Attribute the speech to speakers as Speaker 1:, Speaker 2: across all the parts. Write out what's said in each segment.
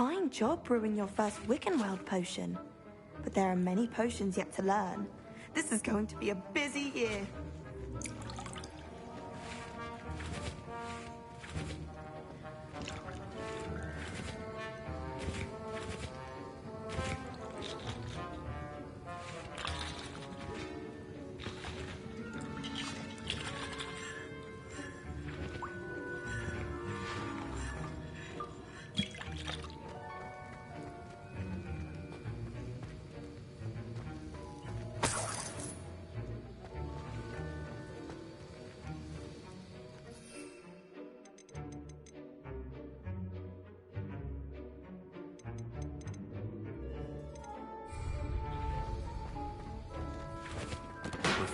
Speaker 1: Fine job brewing your first Wiccanworld potion. But there are many potions yet to learn. This is going to be a busy year.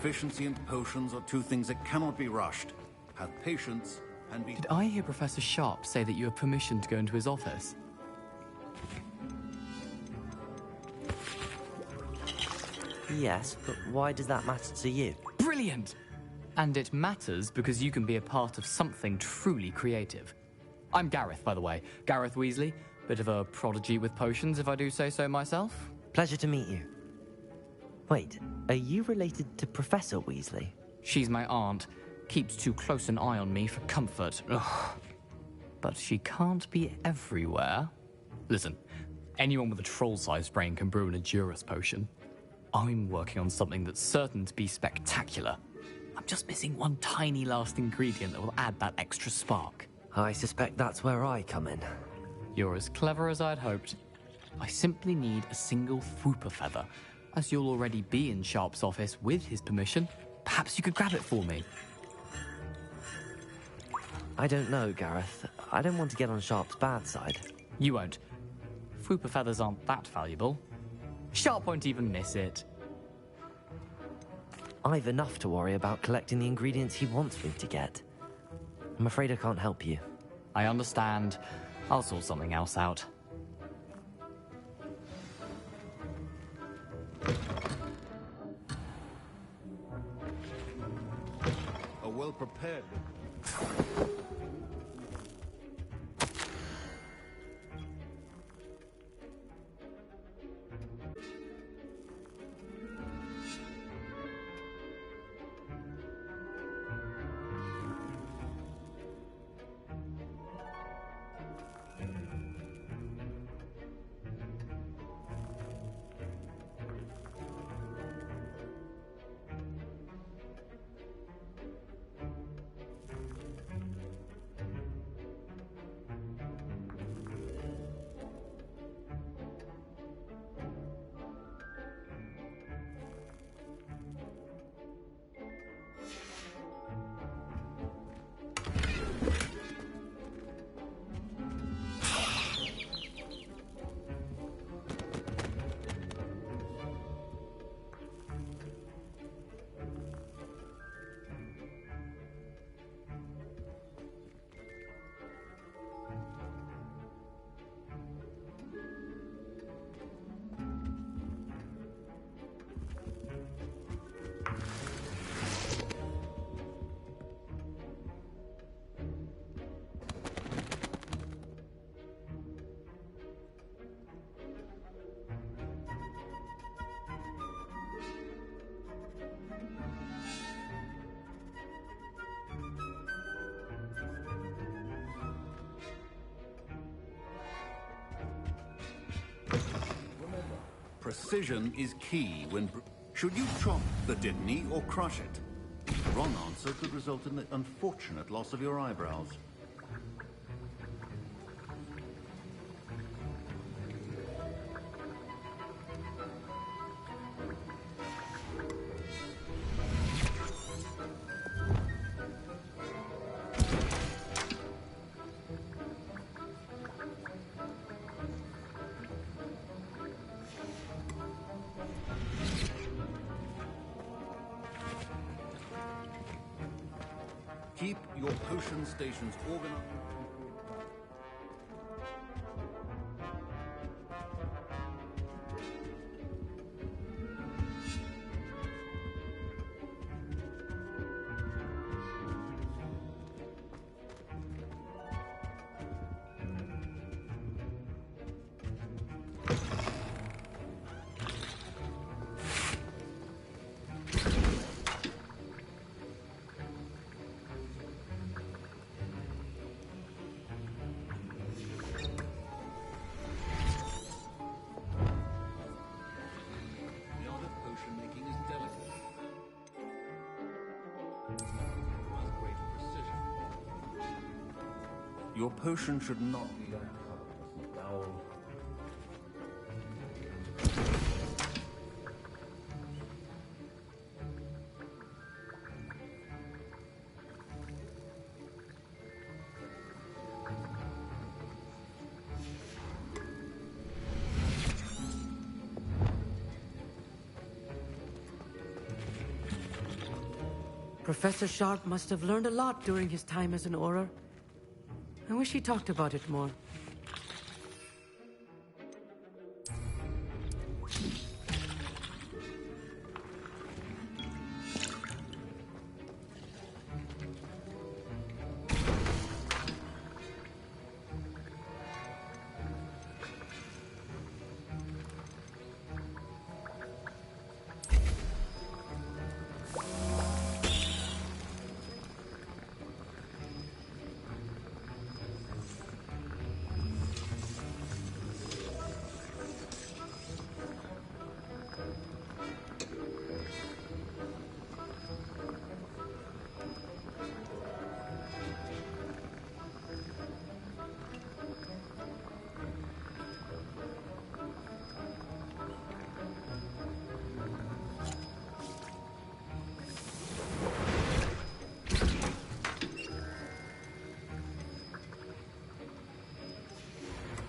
Speaker 2: Proficiency and potions are two things that cannot be rushed. Have patience and be...
Speaker 3: Did I hear Professor Sharp say that you have permission to go into his office?
Speaker 4: Yes, but why does that matter to you?
Speaker 3: Brilliant! And it matters because you can be a part of something truly creative. I'm Gareth, by the way. Gareth Weasley. Bit of a prodigy with potions, if I do say so myself.
Speaker 4: Pleasure to meet you. Wait, are you related to Professor Weasley?
Speaker 3: She's my aunt. Keeps too close an eye on me for comfort. Ugh. But she can't be everywhere. Listen, anyone with a troll-sized brain can brew an Edurus potion. I'm working on something that's certain to be spectacular. I'm just missing one tiny last ingredient that will add that extra spark.
Speaker 4: I suspect that's where I come in.
Speaker 3: You're as clever as I'd hoped. I simply need a single Fwooper feather. As you'll already be in Sharp's office with his permission, perhaps you could grab it for me.
Speaker 4: I don't know, Gareth. I don't want to get on Sharp's bad side.
Speaker 3: You won't. Fwooper feathers aren't that valuable. Sharp won't even miss it.
Speaker 4: I've enough to worry about collecting the ingredients he wants me to get. I'm afraid I can't help you.
Speaker 3: I understand. I'll sort something else out.
Speaker 2: A well-prepared... Precision is key when... Should you chop the Dittany or crush it? The wrong answer could result in the unfortunate loss of your eyebrows. Keep your potion stations organized. Your potion should not be that colorless. Now,
Speaker 5: Professor Sharp must have learned a lot during his time as an Auror. I wish he talked about it more.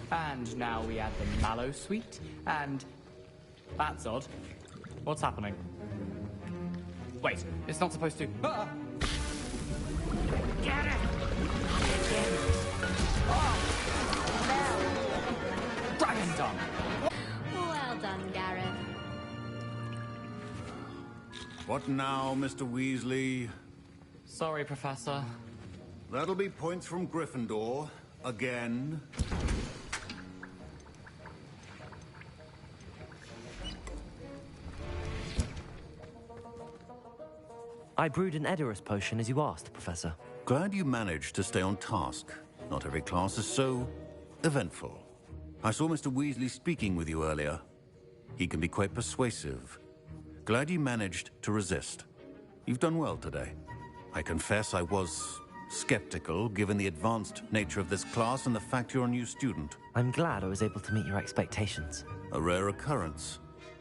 Speaker 3: And now we add the mallow sweet, and... That's odd. What's happening? Wait, it's not supposed to... Ah!
Speaker 5: Get it!
Speaker 3: Dragon tongue!
Speaker 6: Well done, Gareth.
Speaker 2: what now, Mr. Weasley?
Speaker 3: Sorry, Professor.
Speaker 2: That'll be points from Gryffindor. Again.
Speaker 4: I brewed an Edorus potion as you asked, Professor.
Speaker 2: Glad you managed to stay on task. Not every class is so eventful. I saw Mr. Weasley speaking with you earlier. He can be quite persuasive. Glad you managed to resist. You've done well today. I confess I was skeptical, given the advanced nature of this class and the fact you're a new student.
Speaker 4: I'm glad I was able to meet your expectations.
Speaker 2: A rare occurrence.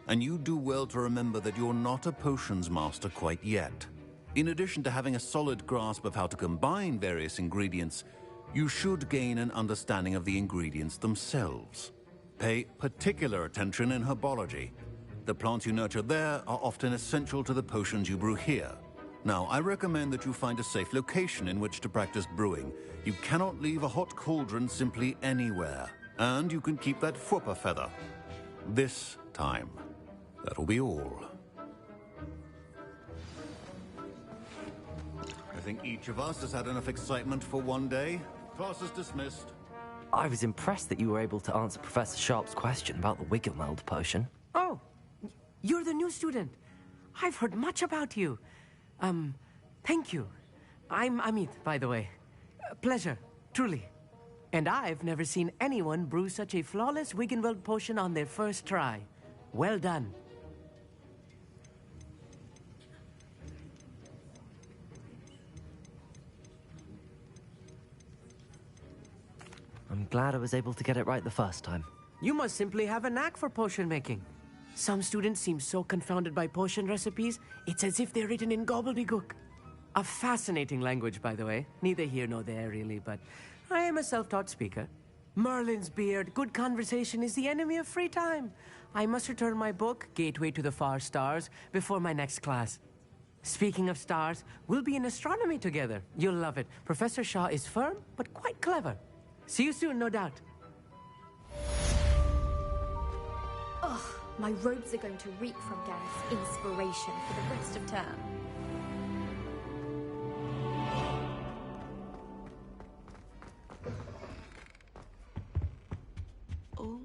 Speaker 2: And you do well to remember that you're not a potions master quite yet. In addition to having a solid grasp of how to combine various ingredients, you should gain an understanding of the ingredients themselves. Pay particular attention in herbology. The plants you nurture there are often essential to the potions you brew here. Now, I recommend that you find a safe location in which to practice brewing. You cannot leave a hot cauldron simply anywhere. And you can keep that Fwooper feather. This time. That'll be all. I think each of us has had enough excitement for one day. Class is dismissed.
Speaker 4: I was impressed that you were able to answer Professor Sharp's question about the Wiggenweld potion.
Speaker 5: Oh, you're the new student. I've heard much about you. Thank you. I'm Amit, by the way. Pleasure, truly. And I've never seen anyone brew such a flawless Wiggenweld potion on their first try. Well done.
Speaker 4: I'm glad I was able to get it right the first time.
Speaker 5: You must simply have a knack for potion making. Some students seem so confounded by potion recipes, it's as if they're written in gobbledygook. A fascinating language, by the way. Neither here nor there, really, but I am a self-taught speaker. Merlin's beard, good conversation is the enemy of free time. I must return my book, Gateway to the Far Stars, before my next class. Speaking of stars, we'll be in astronomy together. You'll love it. Professor Shaw is firm, but quite clever. See you soon, no doubt.
Speaker 6: Ugh, my robes are going to reek from Gareth's inspiration for the rest of term. Oh.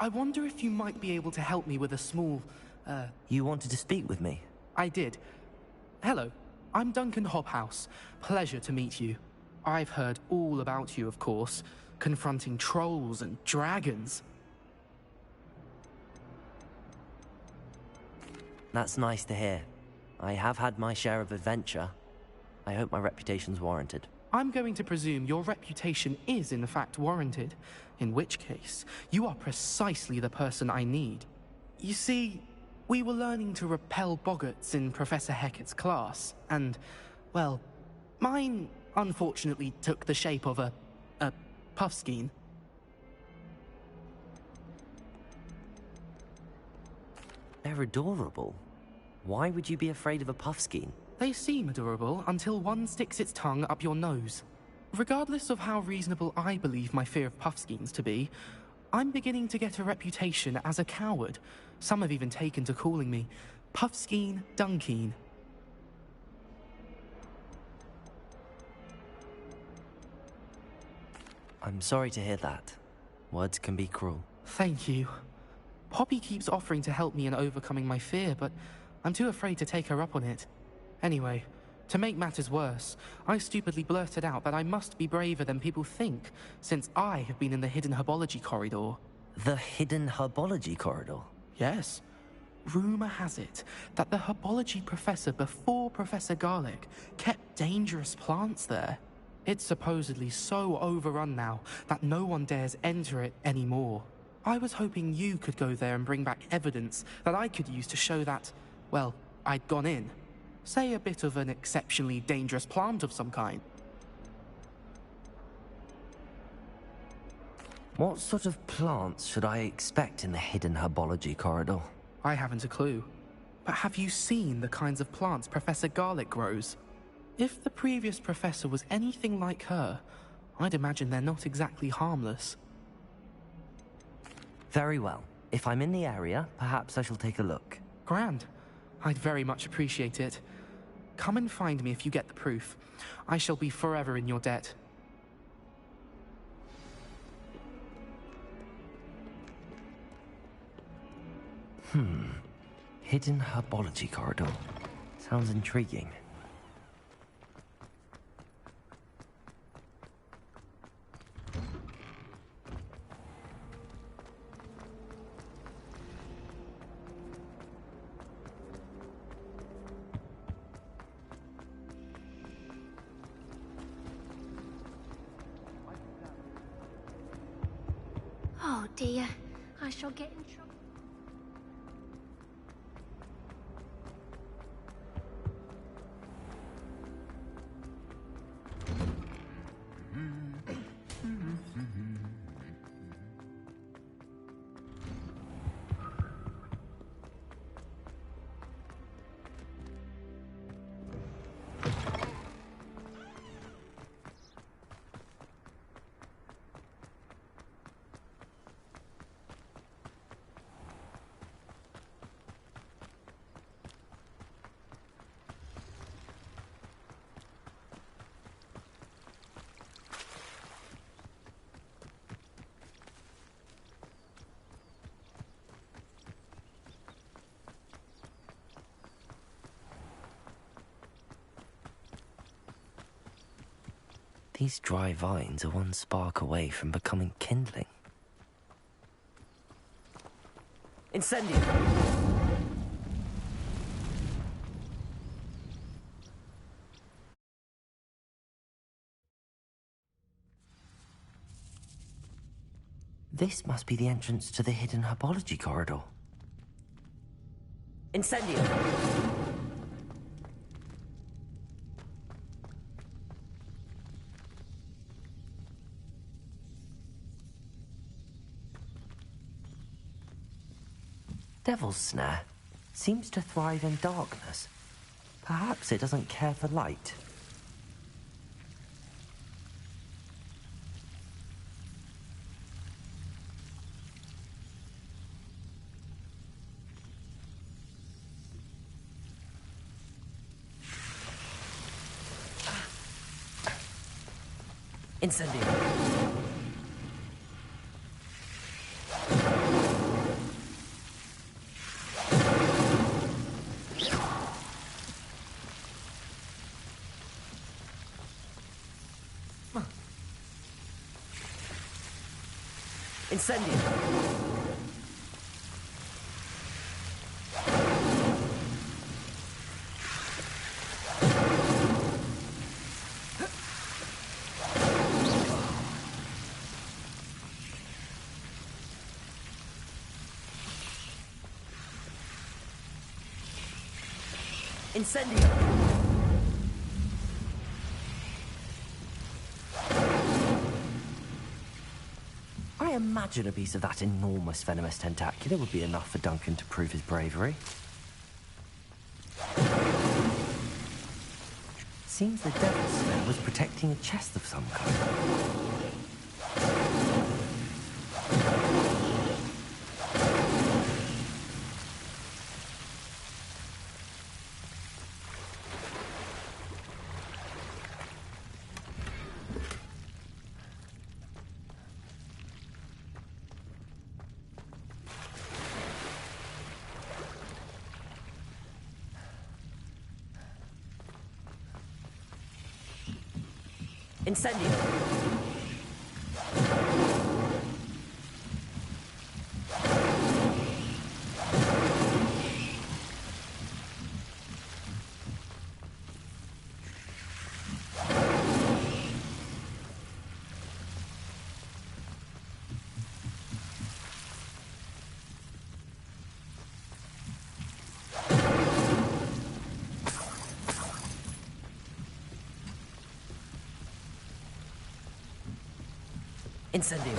Speaker 7: I wonder if you might be able to help me with a small,
Speaker 4: You wanted to speak with me?
Speaker 7: I did. Hello, I'm Duncan Hobhouse. Pleasure to meet you. I've heard all about you, of course, confronting trolls and dragons.
Speaker 4: That's nice to hear. I have had my share of adventure. I hope my reputation's warranted.
Speaker 7: I'm going to presume your reputation is in fact warranted, in which case, you are precisely the person I need. You see, we were learning to repel boggarts in Professor Hecat's class, and, well, mine unfortunately took the shape of a puffskein.
Speaker 4: They're adorable. Why would you be afraid of a puffskein?
Speaker 7: They seem adorable until one sticks its tongue up your nose. Regardless of how reasonable I believe my fear of puffskeins to be, I'm beginning to get a reputation as a coward. Some have even taken to calling me Puffskein Dunkeen.
Speaker 4: I'm sorry to hear that. Words can be cruel.
Speaker 7: Thank you. Poppy keeps offering to help me in overcoming my fear, but I'm too afraid to take her up on it. Anyway, to make matters worse, I stupidly blurted out that I must be braver than people think, since I have been in the hidden herbology corridor.
Speaker 4: The hidden herbology corridor?
Speaker 7: Yes. Rumor has it that the herbology professor before Professor Garlic kept dangerous plants there. It's supposedly so overrun now that no one dares enter it anymore. I was hoping you could go there and bring back evidence that I could use to show that, well, I'd gone in. Say a bit of an exceptionally dangerous plant of some kind.
Speaker 4: What sort of plants should I expect in the hidden herbology corridor?
Speaker 7: I haven't a clue. But have you seen the kinds of plants Professor Garlic grows? If the previous professor was anything like her, I'd imagine they're not exactly harmless.
Speaker 4: Very well. If I'm in the area, perhaps I shall take a look.
Speaker 7: Grand. I'd very much appreciate it. Come and find me if you get the proof. I shall be forever in your debt.
Speaker 4: Hidden herbology corridor. Sounds intriguing.
Speaker 6: Oh dear, I shall get in trouble.
Speaker 4: These dry vines are one spark away from becoming kindling. Incendio! This must be the entrance to the hidden herbology corridor. Incendio! Devil's Snare seems to thrive in darkness. Perhaps it doesn't care for light. Incendio! Incendium! Incendio! I imagine a piece of that enormous venomous tentacular would be enough for Duncan to prove his bravery. Seems the Devil Slayer was protecting a chest of some kind. Incendio! Incendio!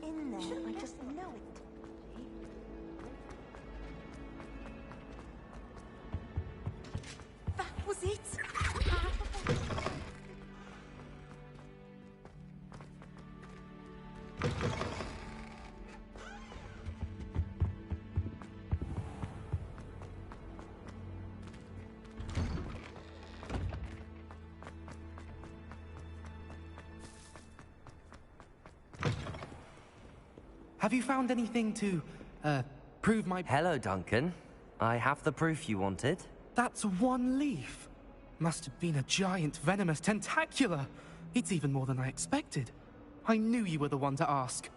Speaker 1: In there, I just know it. That was it!
Speaker 7: Have you found anything to, prove my...
Speaker 4: Hello, Duncan. I have the proof you wanted.
Speaker 7: That's one leaf. Must have been a giant venomous tentacula. It's even more than I expected. I knew you were the one to ask.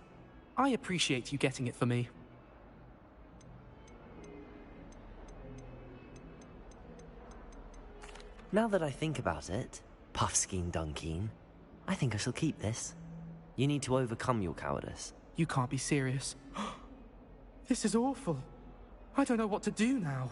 Speaker 7: I appreciate you getting it for me.
Speaker 4: Now that I think about it, Puffskein Dunkeen, I think I shall keep this. You need to overcome your cowardice.
Speaker 7: You can't be serious. This is awful. I don't know what to do now.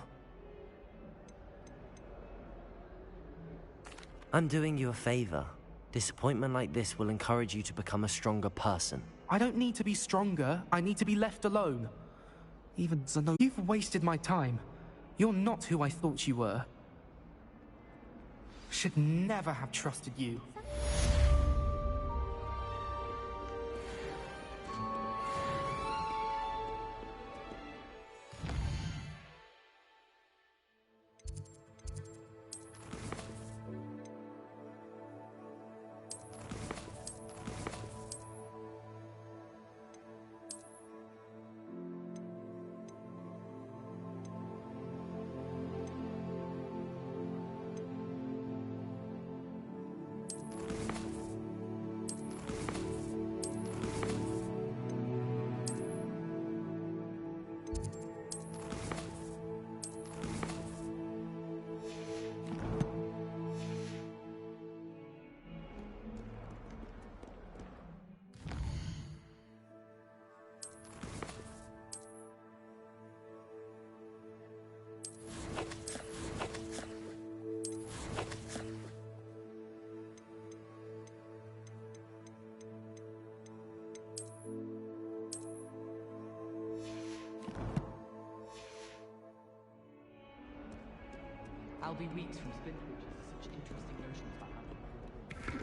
Speaker 4: I'm doing you a favor. Disappointment like this will encourage you to become a stronger person.
Speaker 7: I don't need to be stronger. I need to be left alone. Even Zeno, you've wasted my time. You're not who I thought you were. Should never have trusted you.
Speaker 3: I'll be weeks from spin bridges to such interesting notions about how to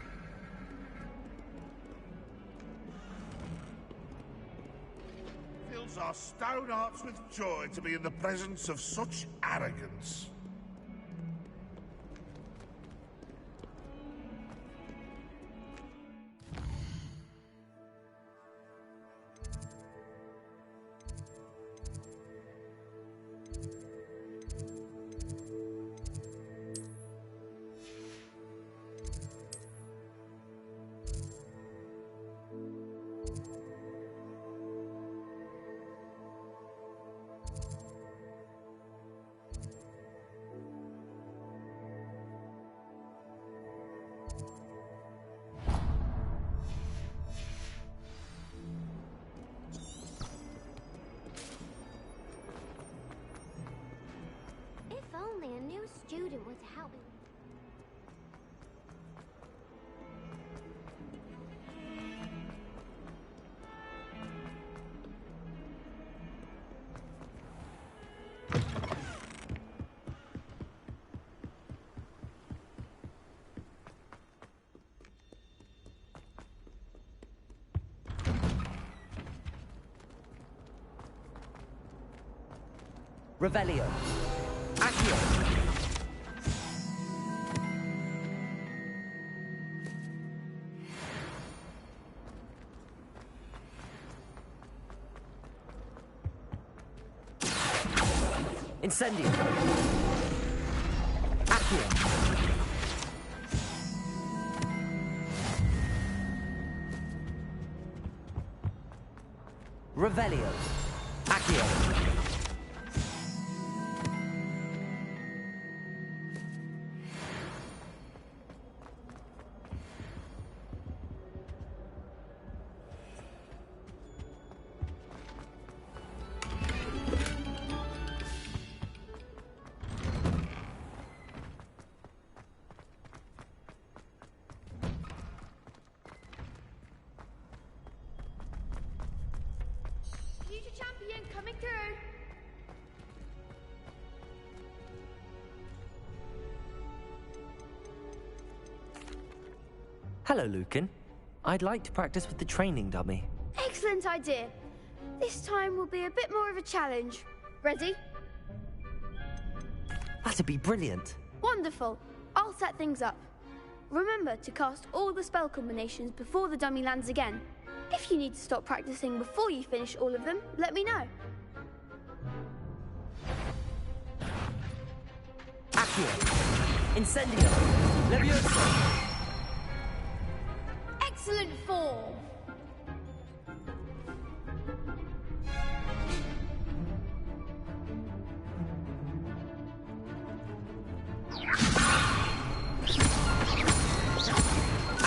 Speaker 8: Fills our stone hearts with joy to be in the presence of such arrogance.
Speaker 9: Only a new student would help me.
Speaker 4: Revelio. Accio. Incendio. Accio. Revelio. Accio.
Speaker 9: Future champion coming through.
Speaker 4: Hello, Lucan. I'd like to practice with the training dummy.
Speaker 9: Excellent idea. This time will be a bit more of a challenge. Ready?
Speaker 4: That'd be brilliant.
Speaker 9: Wonderful. I'll set things up. Remember to cast all the spell combinations before the dummy lands again. If you need to stop practicing before you finish all of them, let me know.
Speaker 4: Accio. Incendio. Leviosa.
Speaker 9: Excellent form.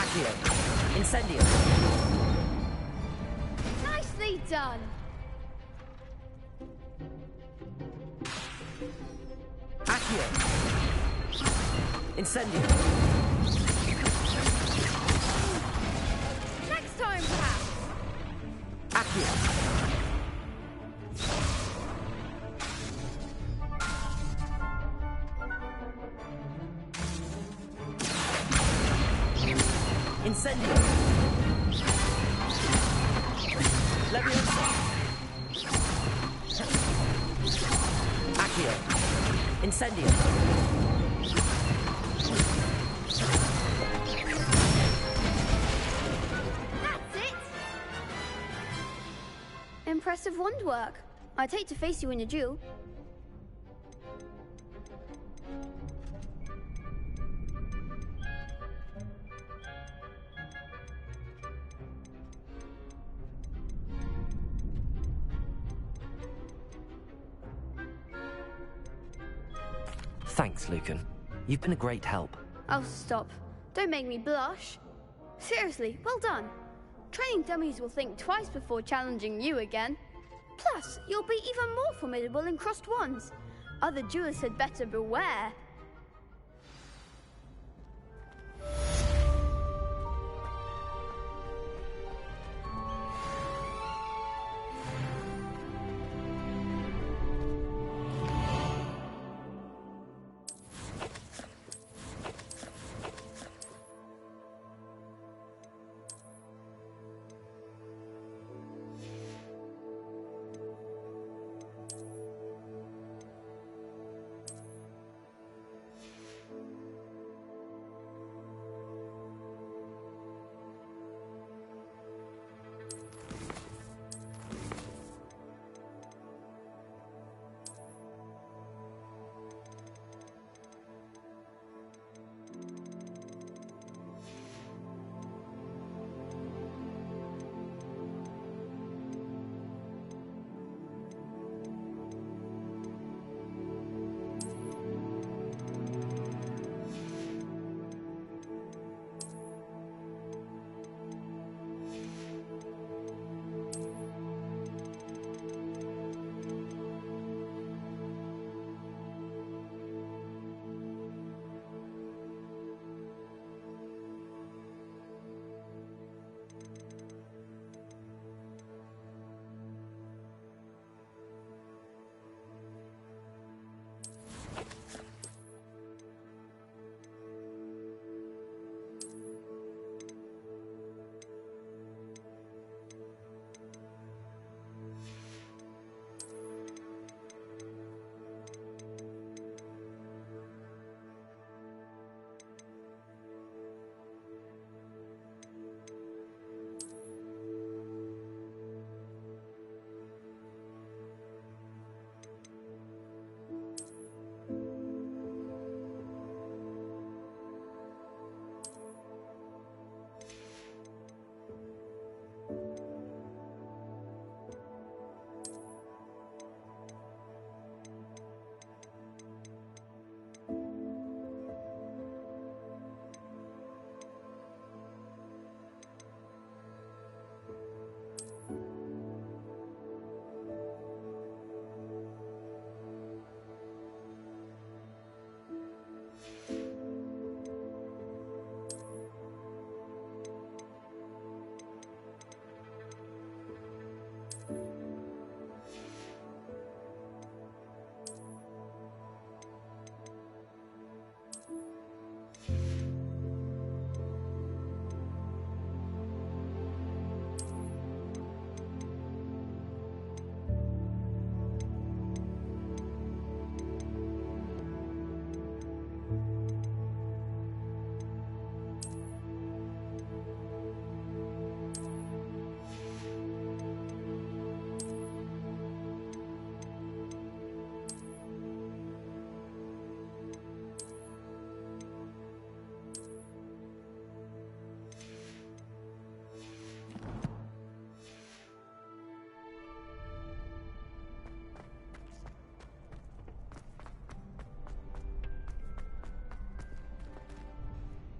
Speaker 4: Accio. Incendio.
Speaker 9: Nicely done.
Speaker 4: Accio. Incendio.
Speaker 9: Next time, perhaps.
Speaker 4: Accio. Incendio. Leviosa. Accio. Incendio.
Speaker 9: That's it. Impressive wand work. I'd hate to face you in a duel.
Speaker 4: Thanks, Lucan. You've been a great help.
Speaker 9: Oh, stop. Don't make me blush. Seriously, well done. Training dummies will think twice before challenging you again. Plus, you'll be even more formidable in crossed wands. Other duelists had better beware.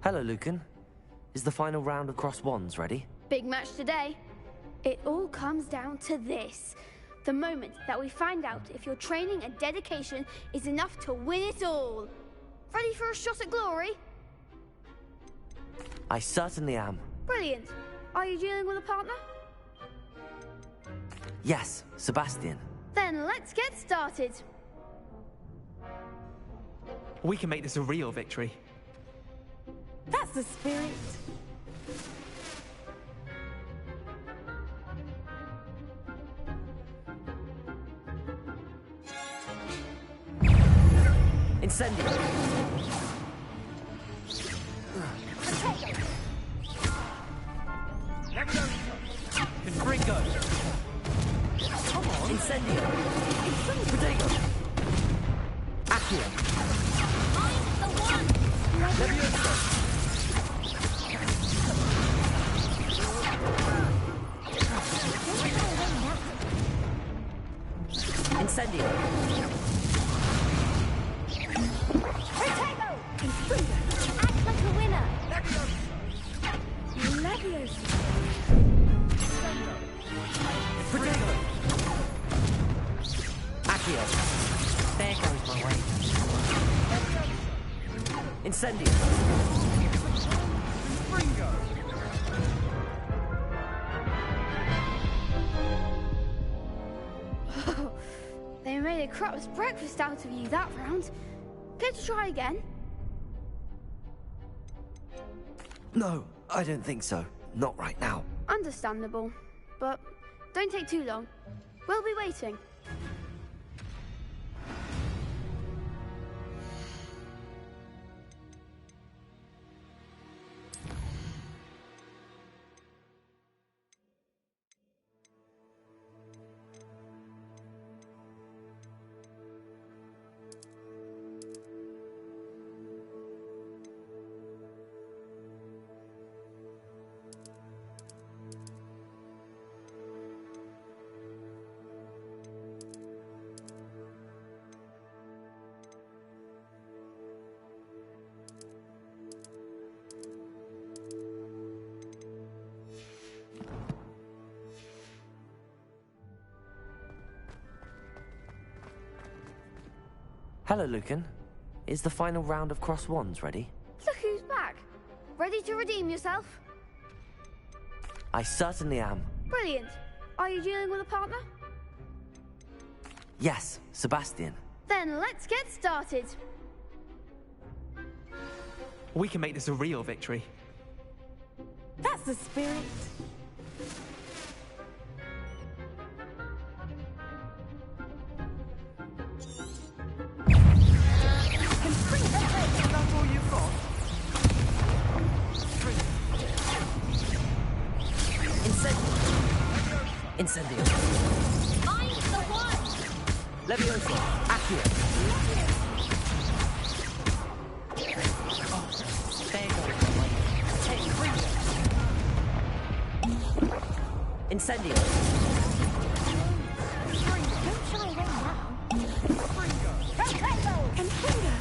Speaker 4: Hello, Lucan. Is the final round of cross wands ready?
Speaker 9: Big match today. It all comes down to this. The moment that we find out if your training and dedication is enough to win it all. Ready for a shot at glory?
Speaker 4: I certainly am.
Speaker 9: Brilliant. Are you dealing with a partner?
Speaker 4: Yes, Sebastian.
Speaker 9: Then let's get started.
Speaker 10: We can make this a real victory.
Speaker 1: That's the spirit.
Speaker 4: Incendio!
Speaker 10: Confringo! Come on!
Speaker 4: Incendio! Protego! Accio!
Speaker 9: I'm the one!
Speaker 4: Levioso! Incendio!
Speaker 9: Protego! Act like a winner! Levioso!
Speaker 4: Protego! Accio!
Speaker 5: There goes my way.
Speaker 4: Incendio!
Speaker 9: They made a crap's breakfast out of you that round. Care to try again?
Speaker 4: No, I don't think so. Not right now.
Speaker 9: Understandable. But don't take too long. We'll be waiting.
Speaker 4: Hello, Lucan. Is the final round of cross wands ready?
Speaker 9: Look who's back. Ready to redeem yourself?
Speaker 4: I certainly am.
Speaker 9: Brilliant. Are you dealing with a partner?
Speaker 4: Yes, Sebastian.
Speaker 9: Then let's get started.
Speaker 10: We can make this a real victory.
Speaker 1: That's the spirit.
Speaker 5: That's all you've got?
Speaker 4: Incendio!
Speaker 9: I'm the one!
Speaker 4: Levioso! Accio!
Speaker 5: There goes my way.
Speaker 4: Incendio!
Speaker 9: Don't shy away now. Protego! Confringo!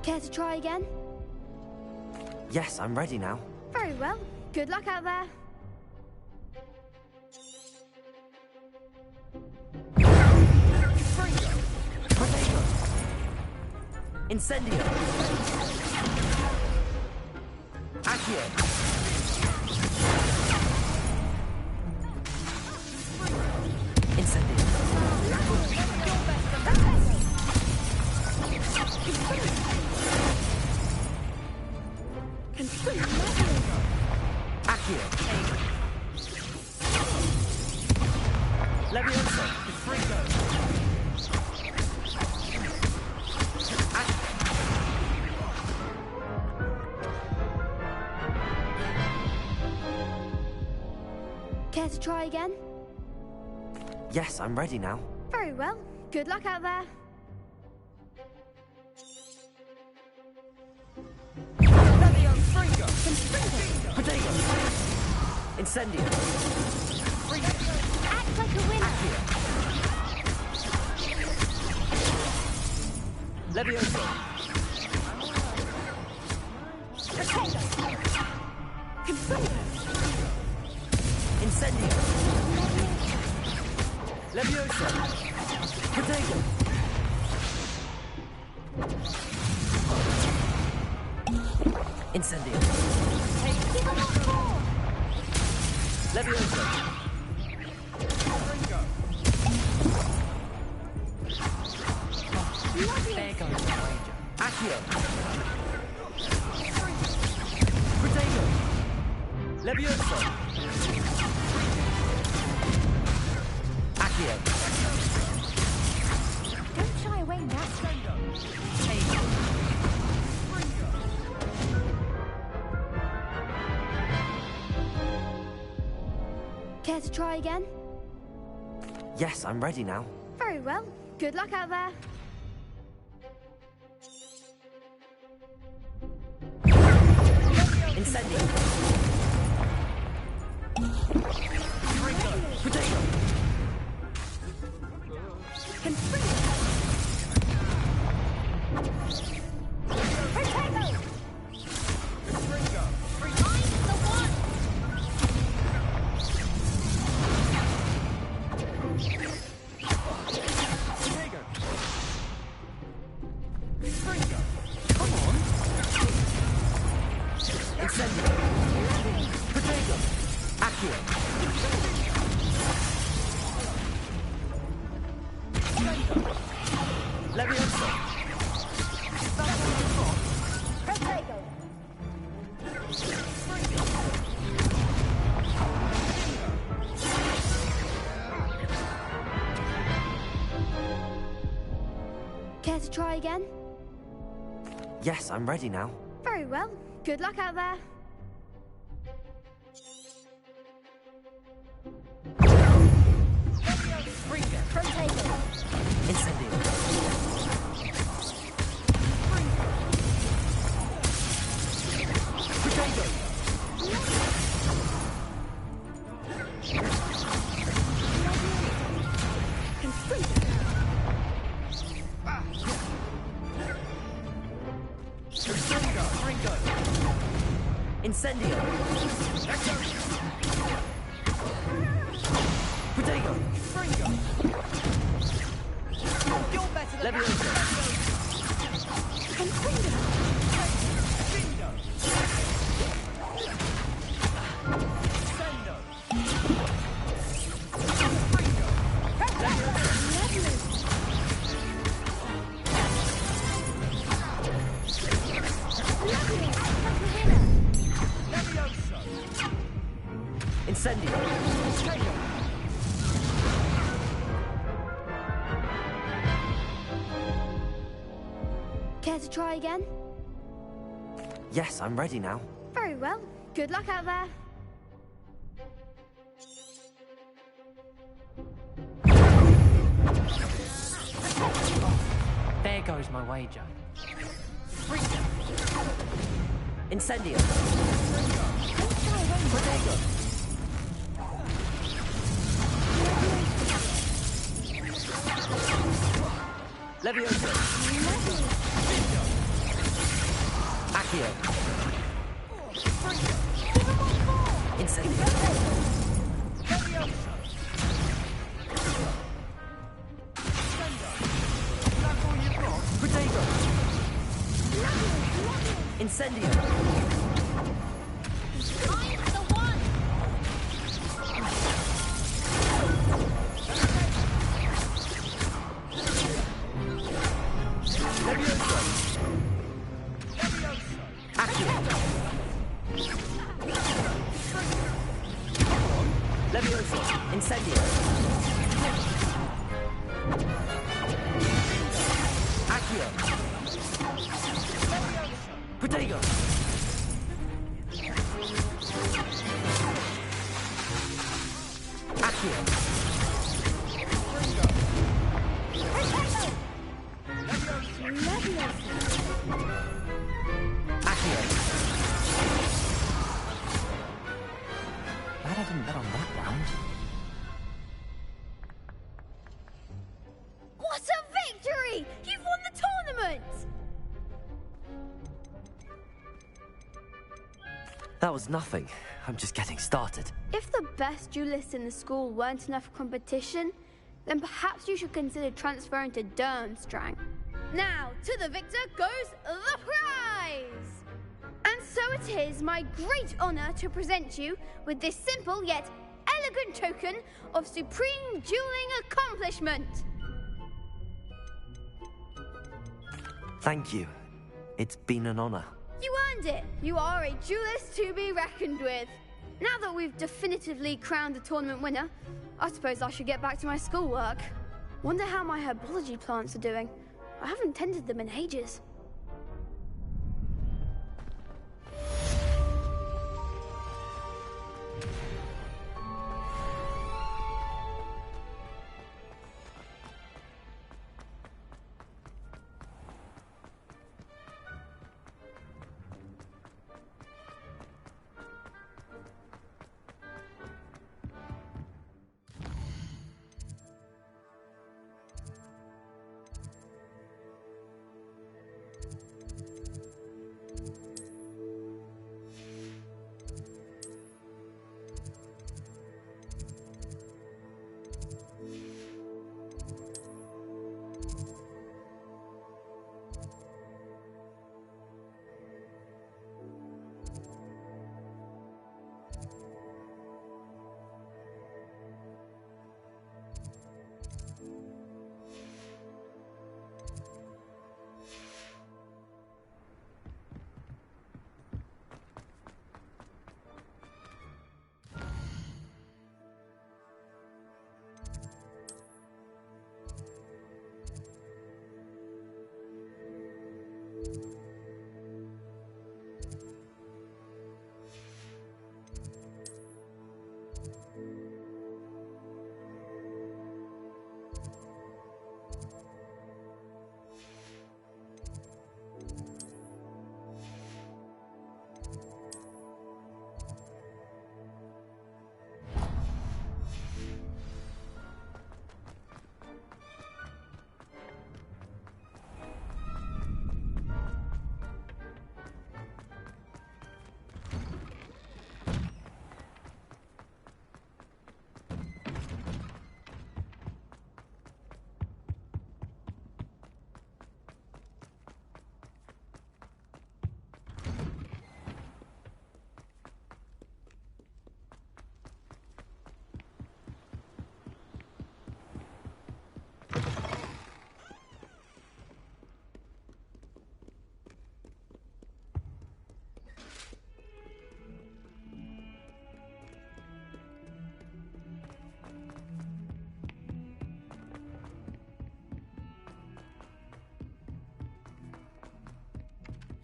Speaker 9: Care to try again?
Speaker 4: Yes, I'm ready now.
Speaker 9: Very well. Good luck out there.
Speaker 4: Protego! Incendio! Accio! Incendio! Accio! Levioso!
Speaker 9: Care to try again?
Speaker 4: Yes, I'm ready now.
Speaker 9: Very well. Good luck out there.
Speaker 4: Protego! Incendio!
Speaker 6: Act like a winner.
Speaker 5: Levioso. Incendio. Levioso. Potato. Incendio. Levioso.
Speaker 10: There goes my wager.
Speaker 5: Accio. Potato. Levioso. Accio.
Speaker 6: Don't shy away now.
Speaker 9: Care to try again?
Speaker 4: Yes, I'm ready now.
Speaker 9: Very well. Good luck out there.
Speaker 5: Incendio. Potato. Incendio. Potato. Accio. Levioso.
Speaker 6: Protego.
Speaker 9: Care to try again?
Speaker 4: Yes, I'm ready now.
Speaker 9: Very well. Good luck out there.
Speaker 6: Protego.
Speaker 4: Incendio.
Speaker 5: Potato. Incendio. Potato. Levioso. Incendio.
Speaker 9: Care to try again?
Speaker 4: Yes, I'm ready now.
Speaker 9: Very well. Good luck out there.
Speaker 10: There goes my wager.
Speaker 5: Incendio. Levioso. Accio. Incendio. Potato. Incendio. Levioso. Accio. Levioso. Incendio. Accio. Potato. Accio. Accio.
Speaker 3: Glad I didn't bet on that round.
Speaker 4: That was nothing. I'm just getting started.
Speaker 9: If the best duelists in the school weren't enough competition, then perhaps you should consider transferring to Durmstrang. Now, to the victor goes the prize! And so it is my great honor to present you with this simple yet elegant token of supreme dueling accomplishment.
Speaker 4: Thank you. It's been an honor.
Speaker 9: You earned it. You are a duelist to be reckoned with. Now that we've definitively crowned the tournament winner, I suppose I should get back to my schoolwork. Wonder how my herbology plants are doing. I haven't tended them in ages.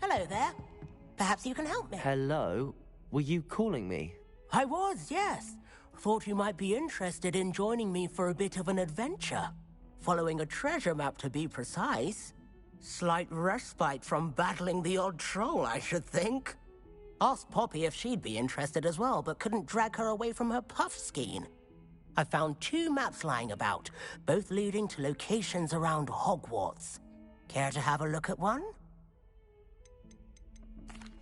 Speaker 11: Hello there. Perhaps you can help me.
Speaker 4: Hello? Were you calling me?
Speaker 11: I was, yes. Thought you might be interested in joining me for a bit of an adventure. Following a treasure map, to be precise. Slight respite from battling the odd troll, I should think. Asked Poppy if she'd be interested as well, but couldn't drag her away from her puff skein. I found 2 maps lying about, both leading to locations around Hogwarts. Care to have a look at one?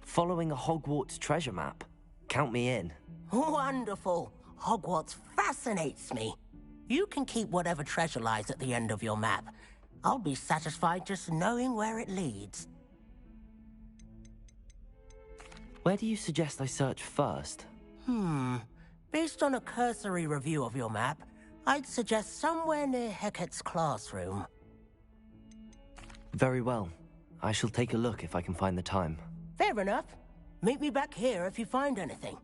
Speaker 4: Following a Hogwarts treasure map? Count me in.
Speaker 11: Wonderful. Hogwarts fascinates me. You can keep whatever treasure lies at the end of your map. I'll be satisfied just knowing where it leads.
Speaker 4: Where do you suggest I search first?
Speaker 11: Based on a cursory review of your map, I'd suggest somewhere near Hecat's classroom.
Speaker 4: Very well. I shall take a look if I can find the time.
Speaker 11: Fair enough. Meet me back here if you find anything.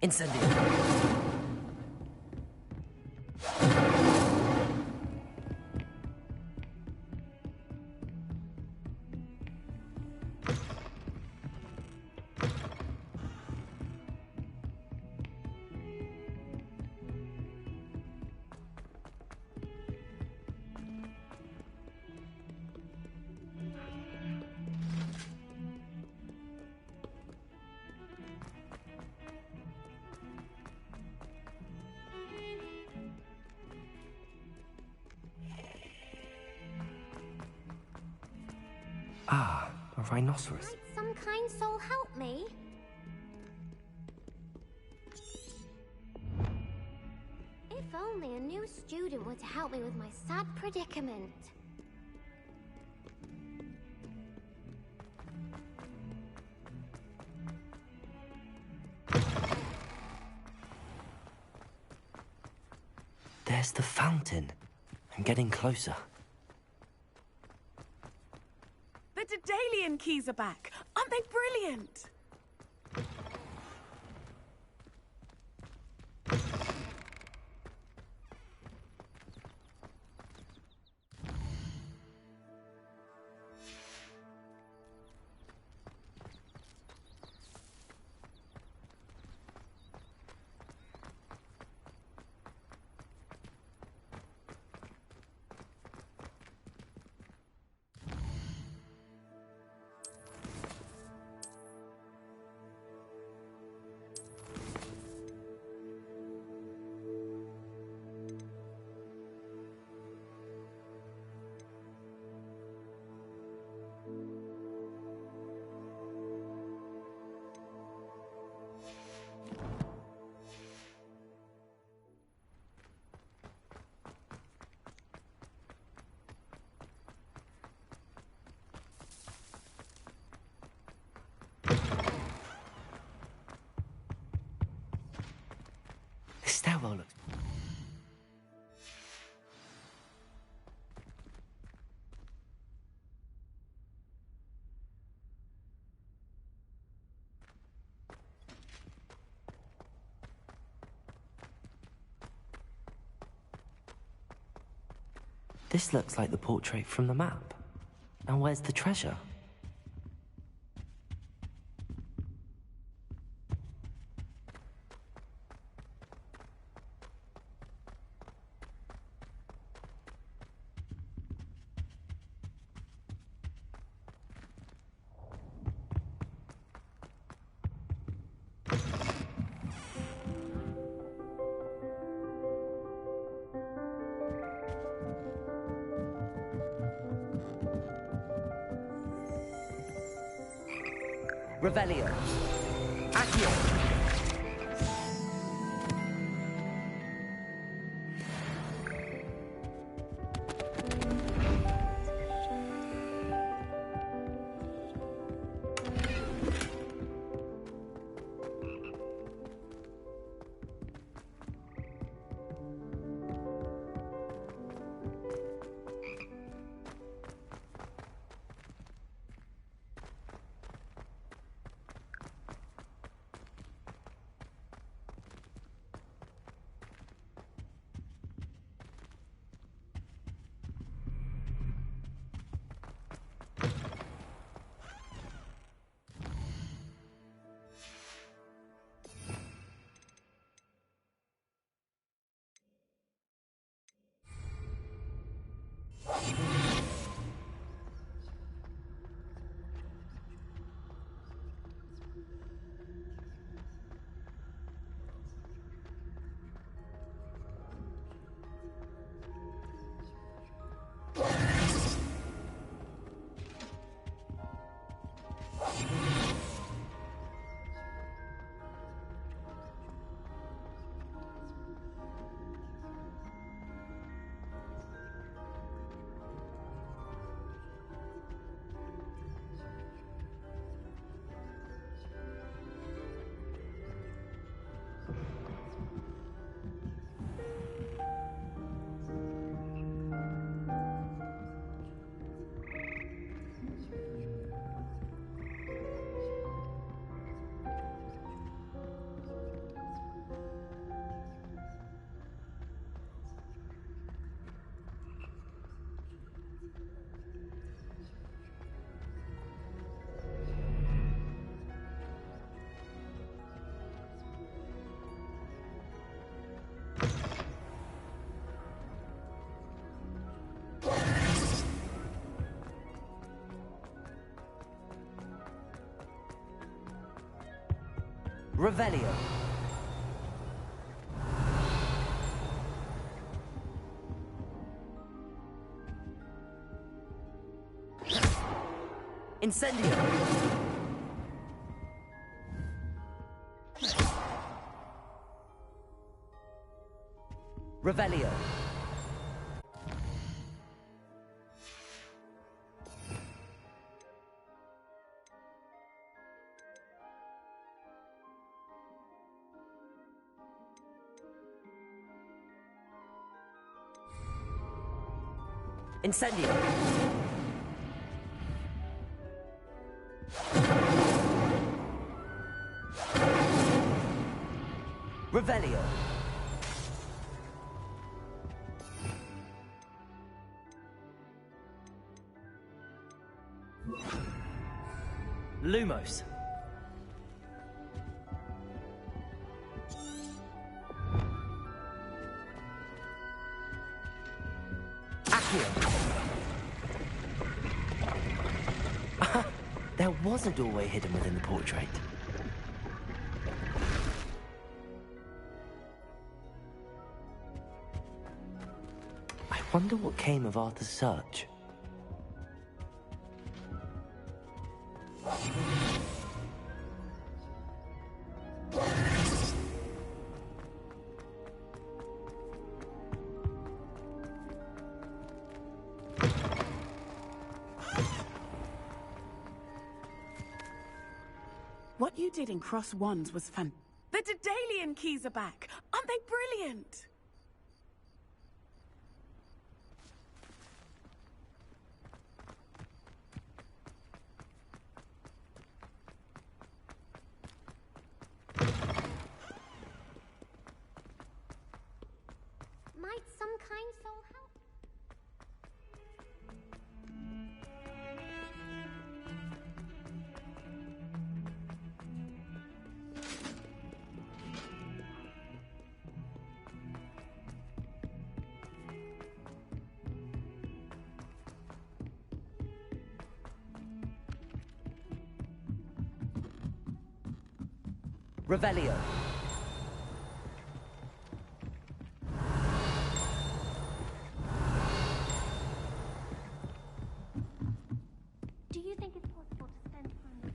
Speaker 4: Incendio. Ah, a rhinoceros.
Speaker 12: Might some kind soul help me? If only a new student were to help me with my sad predicament.
Speaker 4: There's the fountain. I'm getting closer.
Speaker 13: The Daedalian keys are back. Aren't they brilliant?
Speaker 4: The stairwell looks... This looks like the portrait from the map. And where's the treasure? Revelio. Accio. Revelio. Incendio. Revelio. Incendio. Revelio. Lumos. Accio. There was a doorway hidden within the portrait. I wonder what came of Arthur's search.
Speaker 13: What you did in Cross Wands was fun. The Daedalian keys are back. Aren't they brilliant?
Speaker 12: Might some kind soul help?
Speaker 4: Revelio.
Speaker 12: Do you think it's possible to spend time with someone?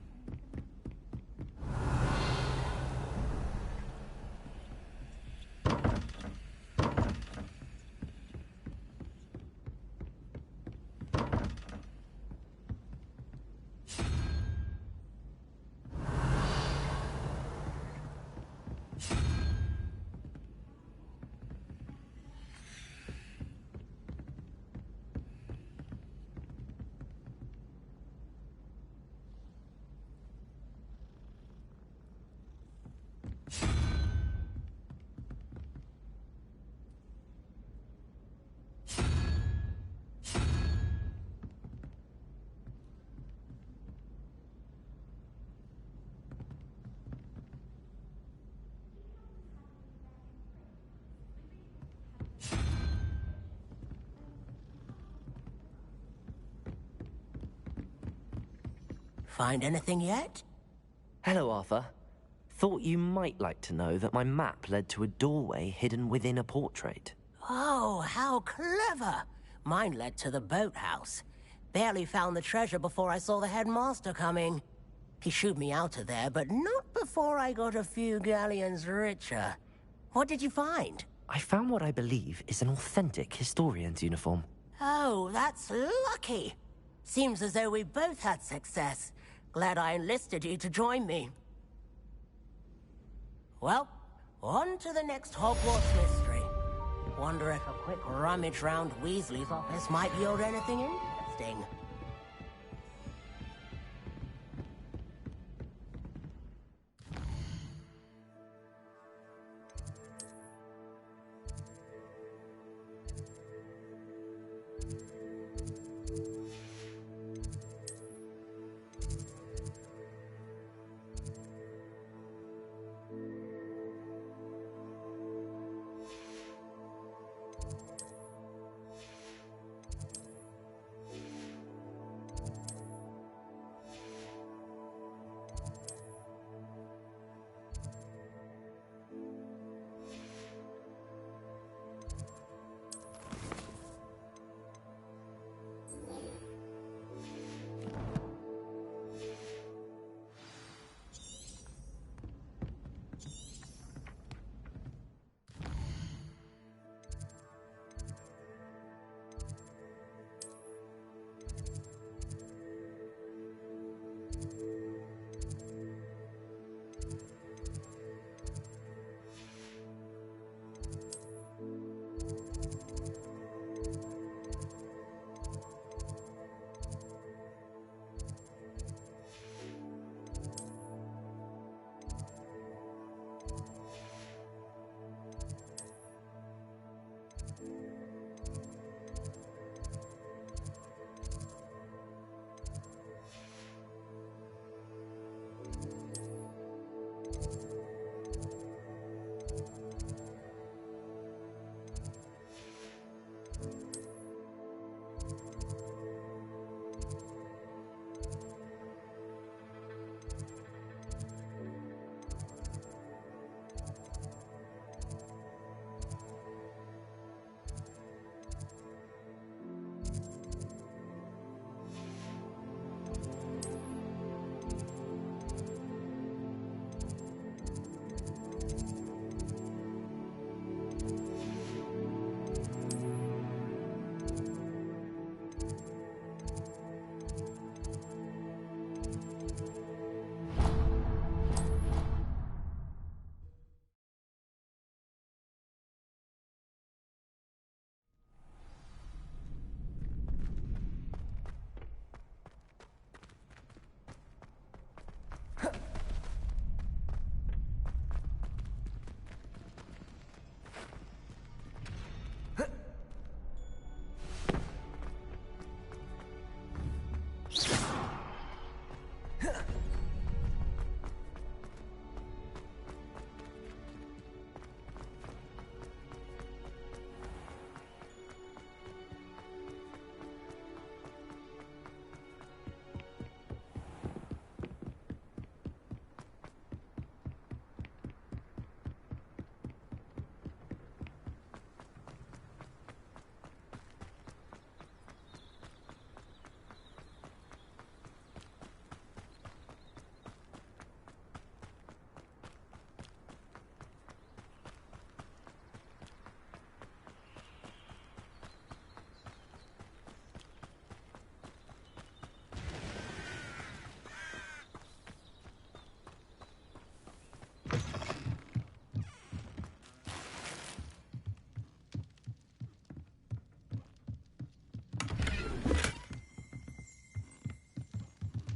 Speaker 11: Find anything yet?
Speaker 4: Hello, Arthur. Thought you might like to know that my map led to a doorway hidden within a portrait.
Speaker 11: Oh, how clever! Mine led to the boathouse. Barely found the treasure before I saw the headmaster coming. He shooed me out of there, but not before I got a few galleons richer. What did you find?
Speaker 4: I found what I believe is an authentic historian's uniform.
Speaker 11: Oh, that's lucky. Seems as though we both had success. Glad I enlisted you to join me. Well, on to the next Hogwarts mystery. Wonder if a quick rummage round Weasley's office might yield anything interesting.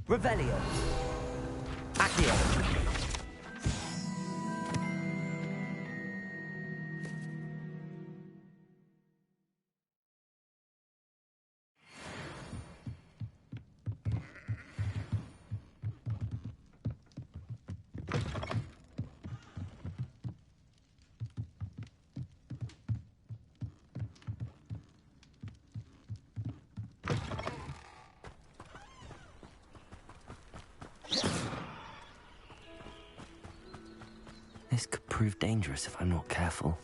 Speaker 4: Revelio. Accio. This could prove dangerous if I'm not careful.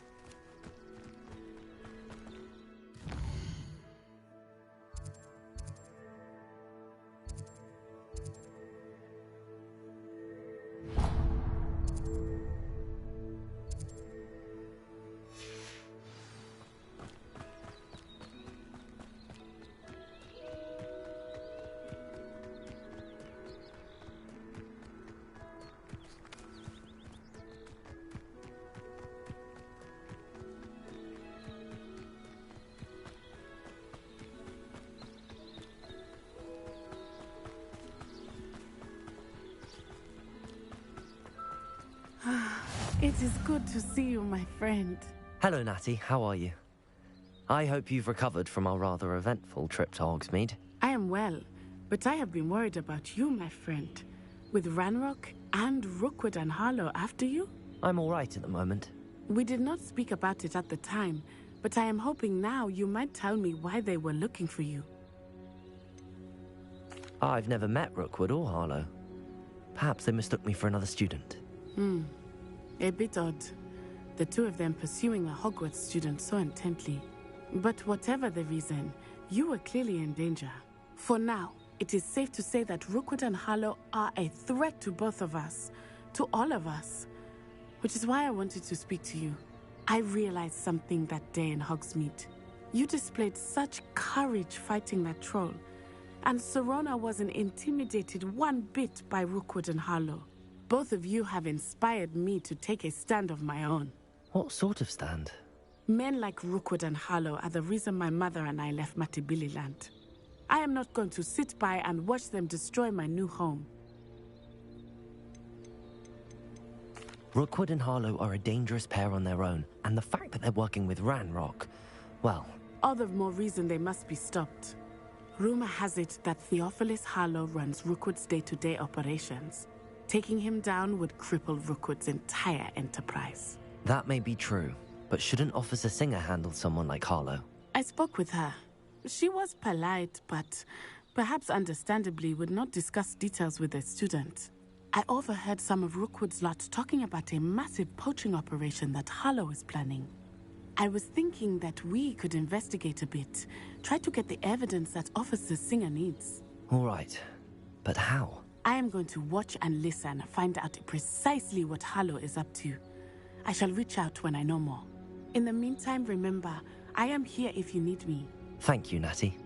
Speaker 13: It is good to see you, my friend.
Speaker 4: Hello, Natty. How are you? I hope you've recovered from our rather eventful trip to Hogsmeade.
Speaker 13: I am well, but I have been worried about you, my friend. With Ranrock and Rookwood and Harlow after you?
Speaker 4: I'm all right at the moment.
Speaker 13: We did not speak about it at the time, but I am hoping now you might tell me why they were looking for you.
Speaker 4: I've never met Rookwood or Harlow. Perhaps they mistook me for another student.
Speaker 13: A bit odd. The two of them pursuing a Hogwarts student so intently. But whatever the reason, you were clearly in danger. For now, it is safe to say that Rookwood and Harlow are a threat to both of us. To all of us. Which is why I wanted to speak to you. I realized something that day in Hogsmeade. You displayed such courage fighting that troll. And Serona wasn't intimidated one bit by Rookwood and Harlow. Both of you have inspired me to take a stand of my own.
Speaker 4: What sort of stand?
Speaker 13: Men like Rookwood and Harlow are the reason my mother and I left Matibili land. I am not going to sit by and watch them destroy my new home.
Speaker 4: Rookwood and Harlow are a dangerous pair on their own, and the fact that they're working with Ranrock, well...
Speaker 13: All the more reason they must be stopped. Rumor has it that Theophilus Harlow runs Rookwood's day-to-day operations. Taking him down would cripple Rookwood's entire enterprise.
Speaker 4: That may be true, but shouldn't Officer Singer handle someone like Harlow?
Speaker 13: I spoke with her. She was polite, but perhaps understandably would not discuss details with a student. I overheard some of Rookwood's lot talking about a massive poaching operation that Harlow is planning. I was thinking that we could investigate a bit, try to get the evidence that Officer Singer needs.
Speaker 4: All right, but how?
Speaker 13: I am going to watch and listen, find out precisely what Harlow is up to. I shall reach out when I know more. In the meantime, remember, I am here if you need me.
Speaker 4: Thank you, Natty.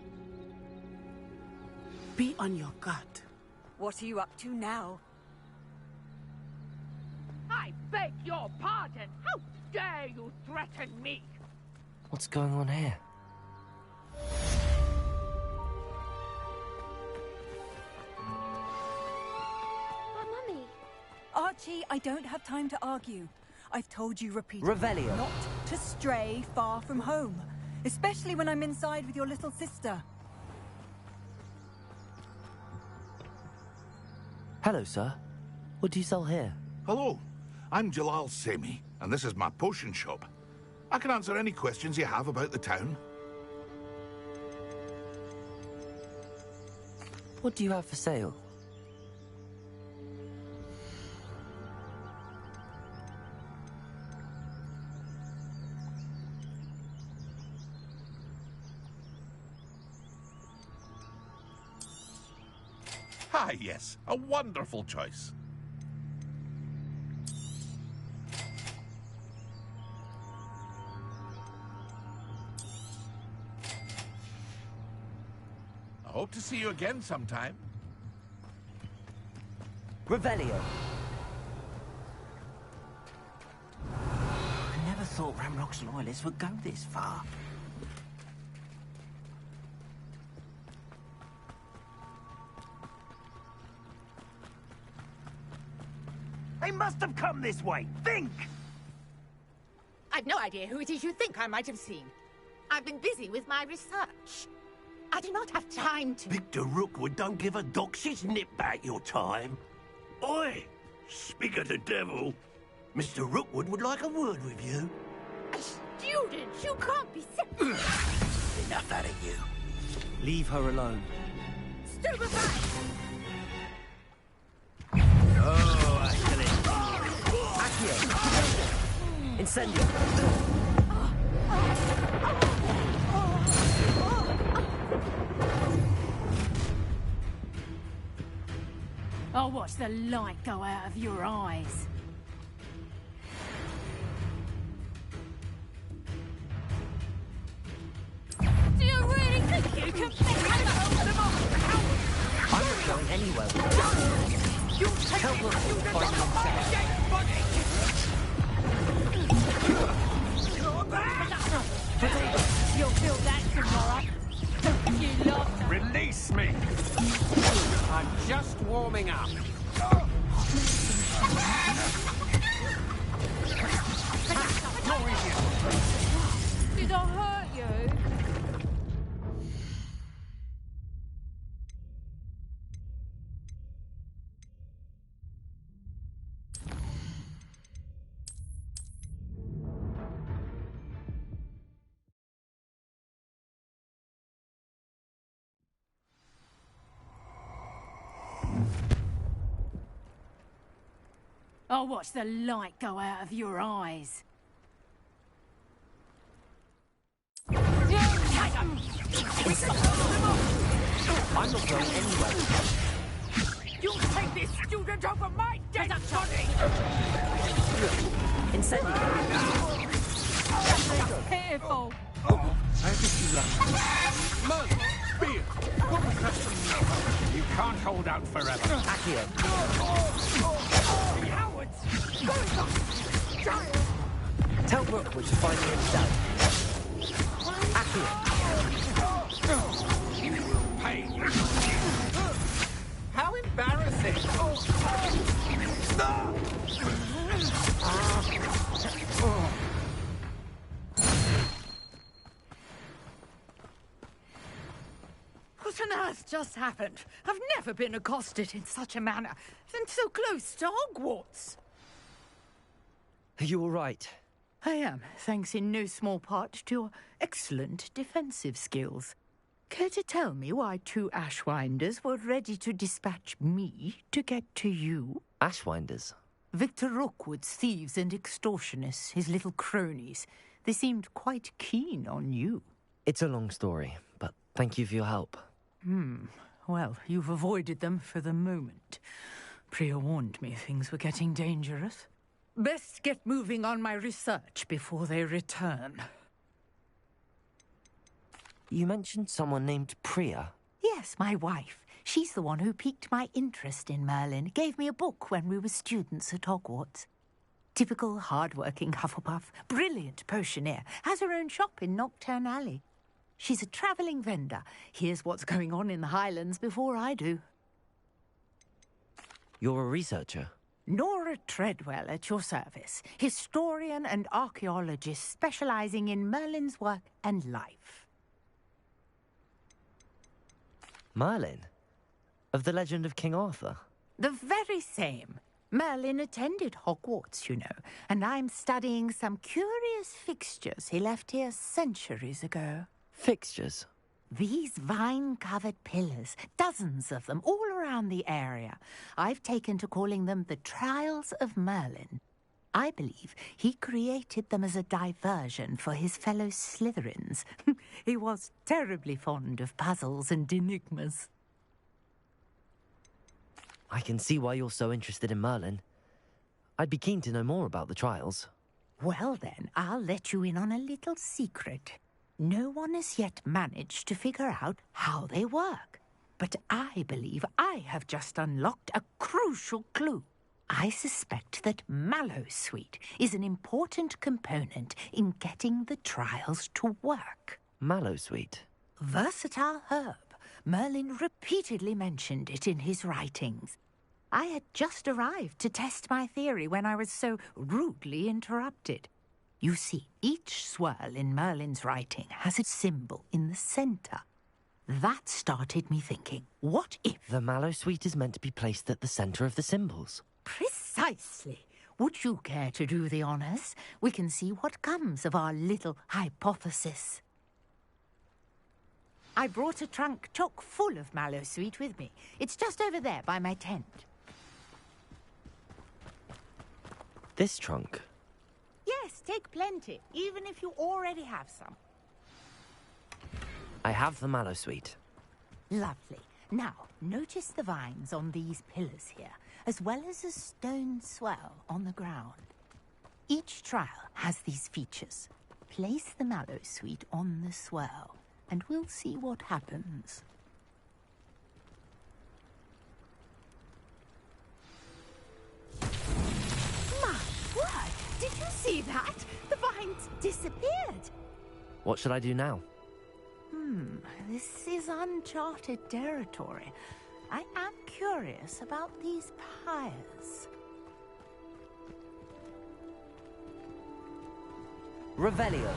Speaker 13: Be on your guard.
Speaker 14: What are you up to now?
Speaker 15: I beg your pardon! How dare you threaten me?
Speaker 4: What's going on here?
Speaker 14: Mummy! Archie, I don't have time to argue. I've told you repeatedly
Speaker 4: Revelio.
Speaker 14: not to stray far from home, especially when I'm inside with your little sister.
Speaker 4: Hello, sir. What do you sell here?
Speaker 8: Hello, I'm Jalal Semi, and this is my potion shop. I can answer any questions you have about the town.
Speaker 4: What do you have for sale?
Speaker 8: Ah, yes, a wonderful choice. I hope to see you again sometime.
Speaker 4: Revelio.
Speaker 11: I never thought Ranrock's loyalists would go this far.
Speaker 16: They must have come this way. Think!
Speaker 15: I've no idea who it is you think I might have seen. I've been busy with my research. I do not have time to...
Speaker 16: Victor Rookwood don't give a doxy's nip back your time. Oi! Speak of the devil. Mr. Rookwood would like a word with you.
Speaker 15: A student? You can't be...
Speaker 16: Enough out of you.
Speaker 4: Leave her alone.
Speaker 15: Stupefy!
Speaker 16: Oh, excellent.
Speaker 4: Accio! Incendio!
Speaker 14: I'll watch the light go out of your eyes.
Speaker 15: Do you really think you can pick them up?
Speaker 4: I'm not going anywhere with you. Tell them to find themselves.
Speaker 14: You'll feel that tomorrow. You love that.
Speaker 17: Release me! I'm just warming up.
Speaker 14: Did I hurt you? I'll watch the light go out of your eyes.
Speaker 4: I'm not going anywhere.
Speaker 15: You'll take this student over my dead body!
Speaker 4: Incendio!
Speaker 14: Careful!
Speaker 17: How did you learn? Merlin! Beer! What was that from you? You can't hold out forever.
Speaker 4: Accio!
Speaker 15: Cowards!
Speaker 4: Tell Rookwood to find me himself. Accio!
Speaker 17: Hey! How embarrassing!
Speaker 15: What on earth just happened? I've never been accosted in such a manner, and so close to Hogwarts.
Speaker 4: Are you all right?
Speaker 15: I am, thanks in no small part to your excellent defensive skills. Care to tell me why two Ashwinders were ready to dispatch me to get to you?
Speaker 4: Ashwinders?
Speaker 15: Victor Rookwood's thieves and extortionists, his little cronies. They seemed quite keen on you.
Speaker 4: It's a long story, but thank you for your help.
Speaker 15: Well, you've avoided them for the moment. Priya warned me things were getting dangerous. Best get moving on my research before they return.
Speaker 4: You mentioned someone named Priya.
Speaker 15: Yes, my wife. She's the one who piqued my interest in Merlin. Gave me a book when we were students at Hogwarts. Typical hard-working Hufflepuff. Brilliant potioneer. Has her own shop in Knockturn Alley. She's a travelling vendor. Hears what's going on in the Highlands before I do.
Speaker 4: You're a researcher?
Speaker 15: Nora Treadwell at your service. Historian and archaeologist specialising in Merlin's work and life.
Speaker 4: Merlin? Of the legend of King Arthur?
Speaker 15: The very same. Merlin attended Hogwarts, you know, and I'm studying some curious fixtures he left here centuries ago.
Speaker 4: Fixtures?
Speaker 15: These vine-covered pillars, dozens of them, all around the area. I've taken to calling them the Trials of Merlin. I believe he created them as a diversion for his fellow Slytherins. He was terribly fond of puzzles and enigmas.
Speaker 4: I can see why you're so interested in Merlin. I'd be keen to know more about the trials.
Speaker 15: Well then, I'll let you in on a little secret. No one has yet managed to figure out how they work. But I believe I have just unlocked a crucial clue. I suspect that Mallowsweet is an important component in getting the trials to work.
Speaker 4: Mallowsweet?
Speaker 15: Versatile herb. Merlin repeatedly mentioned it in his writings. I had just arrived to test my theory when I was so rudely interrupted. You see, each swirl in Merlin's writing has a symbol in the center. That started me thinking, what if...
Speaker 4: The mallow sweet is meant to be placed at the center of the symbols.
Speaker 15: Precisely. Would you care to do the honors? We can see what comes of our little hypothesis. I brought a trunk chock full of mallow sweet with me. It's just over there by my tent.
Speaker 4: This trunk?
Speaker 15: Yes, take plenty, even if you already have some.
Speaker 4: I have the mallow sweet.
Speaker 15: Lovely. Now, notice the vines on these pillars here, as well as a stone swell on the ground. Each trial has these features. Place the mallow sweet on the swell, and we'll see what happens. My word! Did you see that? The vines disappeared!
Speaker 4: What should I do now?
Speaker 15: This is uncharted territory. I am curious about these pyres.
Speaker 4: Revelio.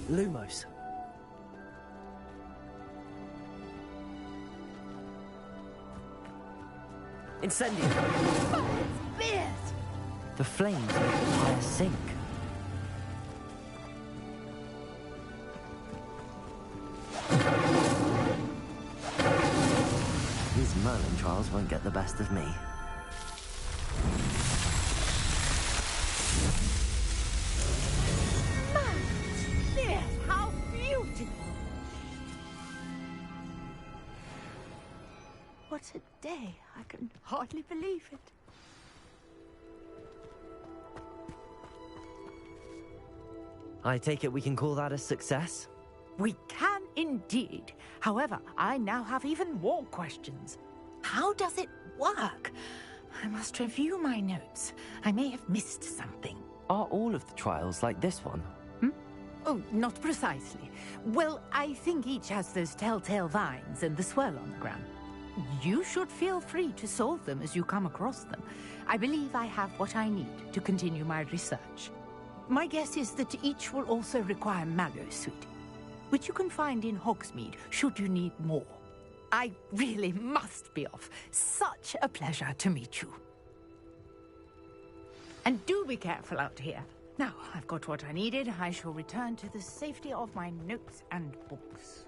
Speaker 4: Lumos. Incendio.
Speaker 15: Spears!
Speaker 4: The flames make the fire sink. These Merlin trials won't get the best of me.
Speaker 15: Yes, how beautiful! What a day. I can hardly believe it.
Speaker 4: I take it we can call that a success?
Speaker 15: We can indeed. However, I now have even more questions. How does it work? I must review my notes. I may have missed something.
Speaker 4: Are all of the trials like this one?
Speaker 15: Oh, not precisely. Well, I think each has those telltale vines and the swirl on the ground. You should feel free to solve them as you come across them. I believe I have what I need to continue my research. My guess is that each will also require mallow sweet, which you can find in Hogsmeade should you need more. I really must be off. Such a pleasure to meet you. And do be careful out here. Now, I've got what I needed. I shall return to the safety of my notes and books.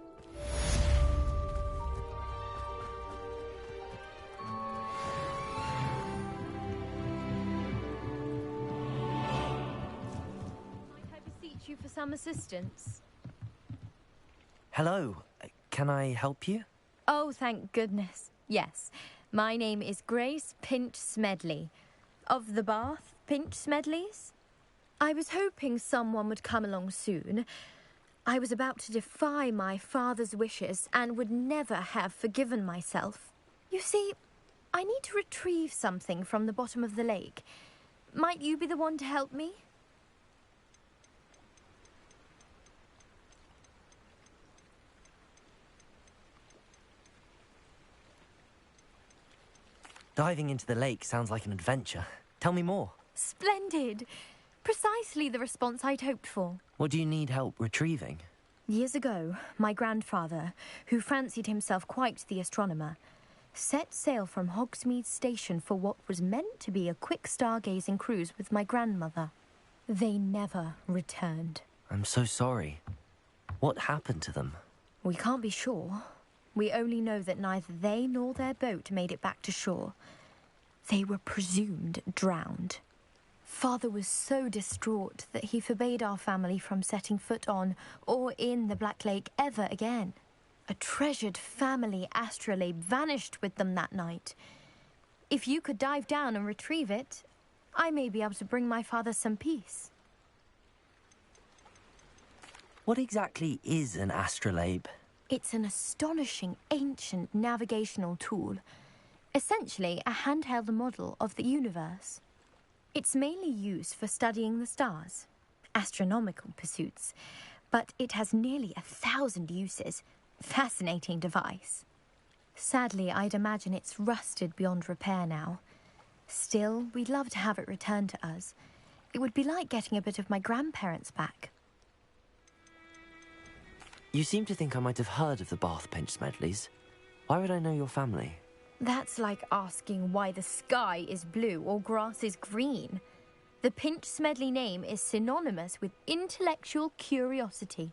Speaker 18: Might I beseech you for some assistance?
Speaker 4: Hello. Can I help you?
Speaker 18: Oh, thank goodness. Yes. My name is Grace Pinch Smedley. Of the Bath Pinch Smedleys? I was hoping someone would come along soon. I was about to defy my father's wishes and would never have forgiven myself. You see, I need to retrieve something from the bottom of the lake. Might you be the one to help me?
Speaker 4: Diving into the lake sounds like an adventure. Tell me more.
Speaker 18: Splendid! Precisely the response I'd hoped for.
Speaker 4: What do you need help retrieving?
Speaker 18: Years ago, my grandfather, who fancied himself quite the astronomer, set sail from Hogsmeade Station for what was meant to be a quick stargazing cruise with my grandmother. They never returned.
Speaker 4: I'm so sorry. What happened to them?
Speaker 18: We can't be sure. We only know that neither they nor their boat made it back to shore. They were presumed drowned. Father was so distraught that he forbade our family from setting foot on or in the Black Lake ever again. A treasured family astrolabe vanished with them that night. If you could dive down and retrieve it, I may be able to bring my father some peace.
Speaker 4: What exactly is an astrolabe?
Speaker 18: It's an astonishing ancient navigational tool. Essentially, a handheld model of the universe. It's mainly used for studying the stars, astronomical pursuits, but it has nearly 1,000 uses, Fascinating device. Sadly, I'd imagine it's rusted beyond repair now. Still, we'd love to have it returned to us. It would be like getting a bit of my grandparents back.
Speaker 4: You seem to think I might have heard of the Bath Pinch Smedleys. Why would I know your family?
Speaker 18: That's like asking why the sky is blue or grass is green. The Pinch Smedley name is synonymous with intellectual curiosity.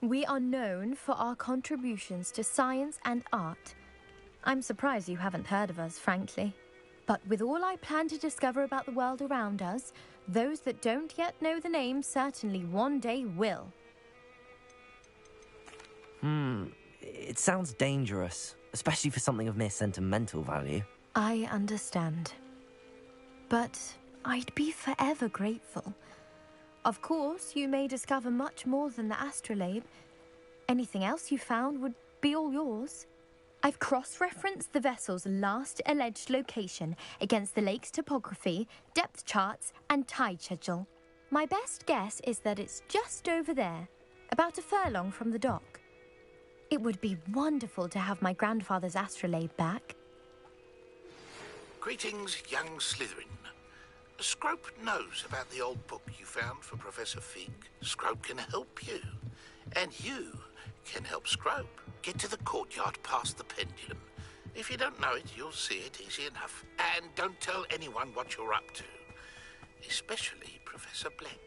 Speaker 18: We are known for our contributions to science and art. I'm surprised you haven't heard of us, frankly. But with all I plan to discover about the world around us, those that don't yet know the name certainly one day will.
Speaker 4: It sounds dangerous, especially for something of mere sentimental value.
Speaker 18: I understand. But I'd be forever grateful. Of course, you may discover much more than the astrolabe. Anything else you found would be all yours. I've cross-referenced the vessel's last alleged location against the lake's topography, depth charts, and tide schedule. My best guess is that it's just over there, about a furlong from the dock. It would be wonderful to have my grandfather's astrolabe back.
Speaker 8: Greetings, young Slytherin. Scrope knows about the old book you found for Professor Fig. Scrope can help you. And you can help Scrope get to the courtyard past the pendulum. If you don't know it, you'll see it easy enough. And don't tell anyone what you're up to. Especially Professor Black.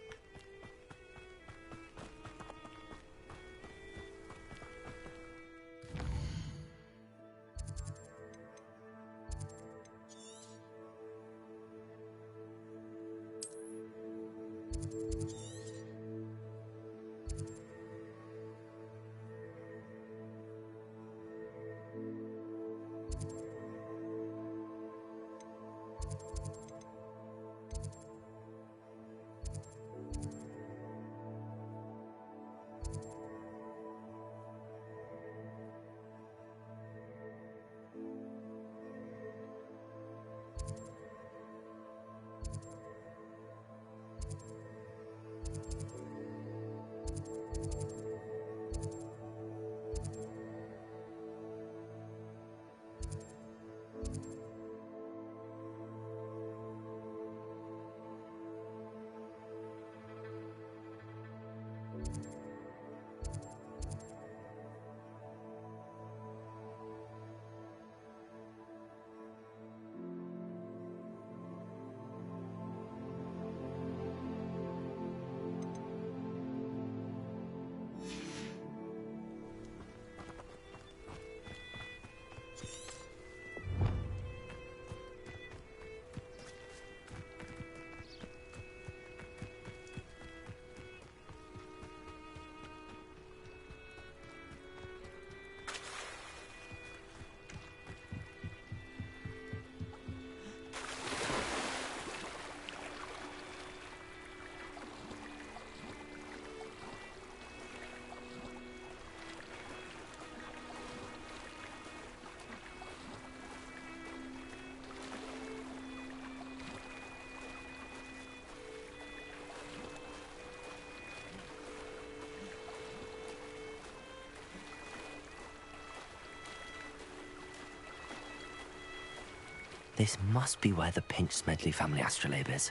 Speaker 4: This must be where the Pinch Smedley family astrolabe is.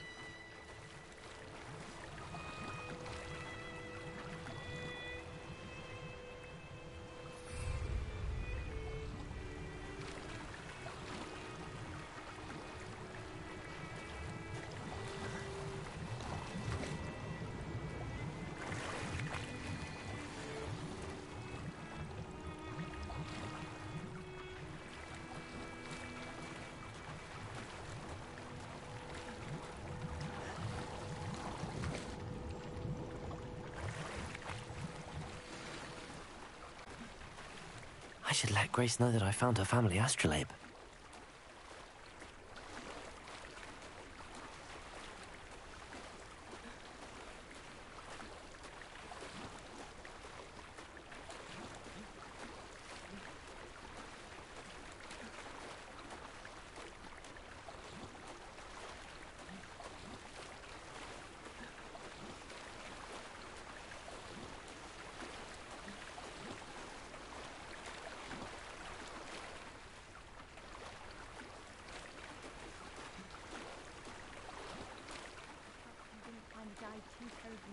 Speaker 4: I should let Grace know that I found her family astrolabe.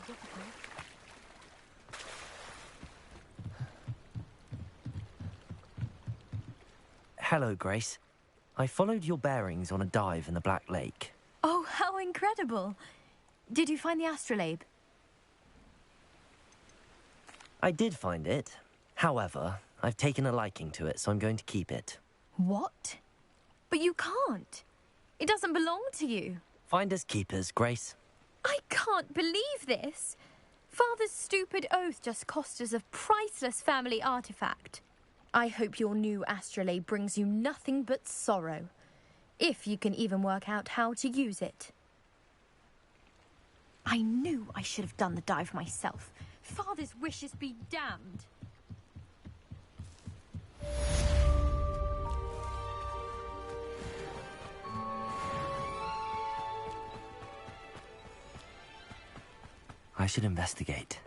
Speaker 13: difficult.
Speaker 4: Hello, Grace. I followed your bearings on a dive in the Black Lake.
Speaker 18: Oh, how incredible! Did you find the astrolabe?
Speaker 4: I did find it. However, I've taken a liking to it, so I'm going to keep it.
Speaker 18: What? But you can't. It doesn't belong to you.
Speaker 4: Finders keepers, Grace.
Speaker 18: I can't believe this. Father's stupid oath just cost us a priceless family artifact. I hope your new astrolabe brings you nothing but sorrow, if you can even work out how to use it. I knew I should have done the dive myself. Father's wishes be damned.
Speaker 4: I should investigate.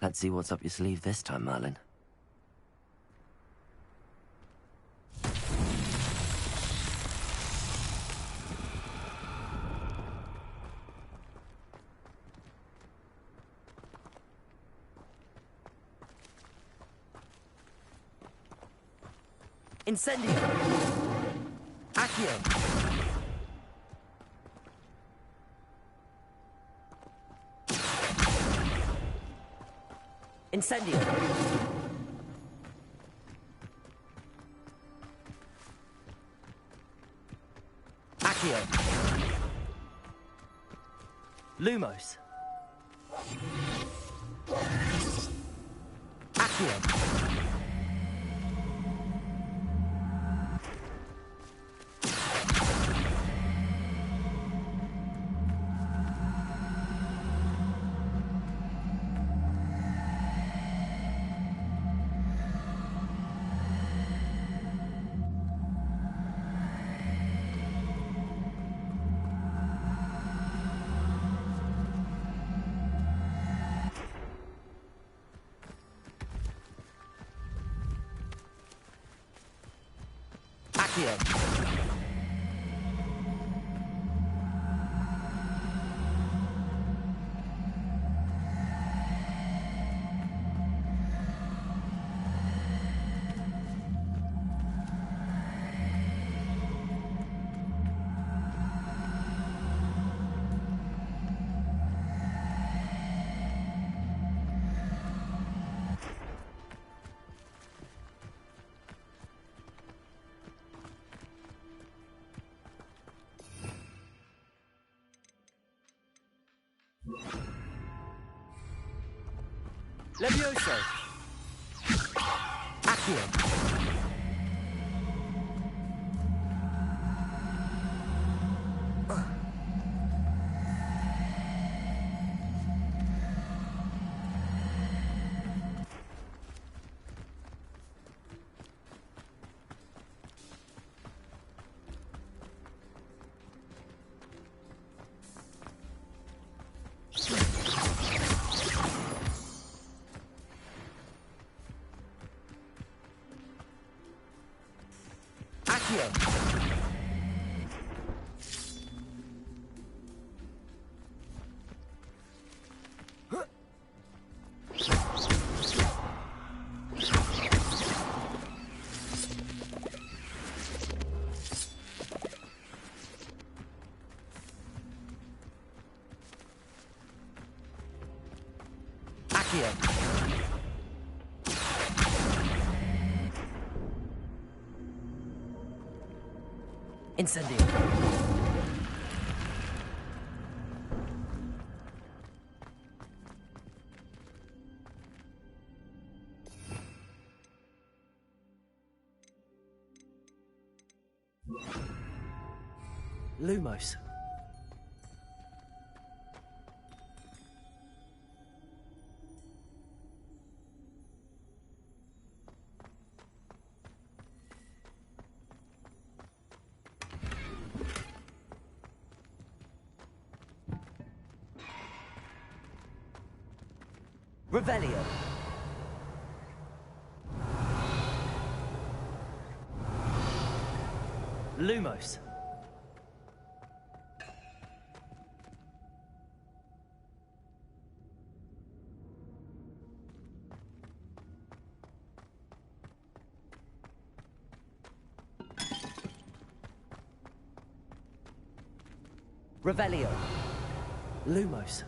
Speaker 4: Let's see what's up your sleeve this time, Merlin. Incendio! Accio! Incendio! Accio! Lumos! Accio! Levioso! Accio! Incendio! Lumos. Revelio. Lumos. Revelio. Lumos.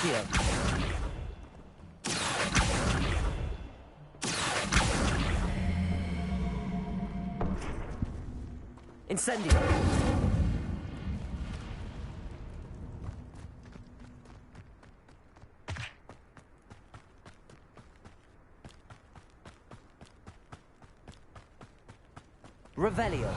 Speaker 4: Accio. Incendio. Revelio.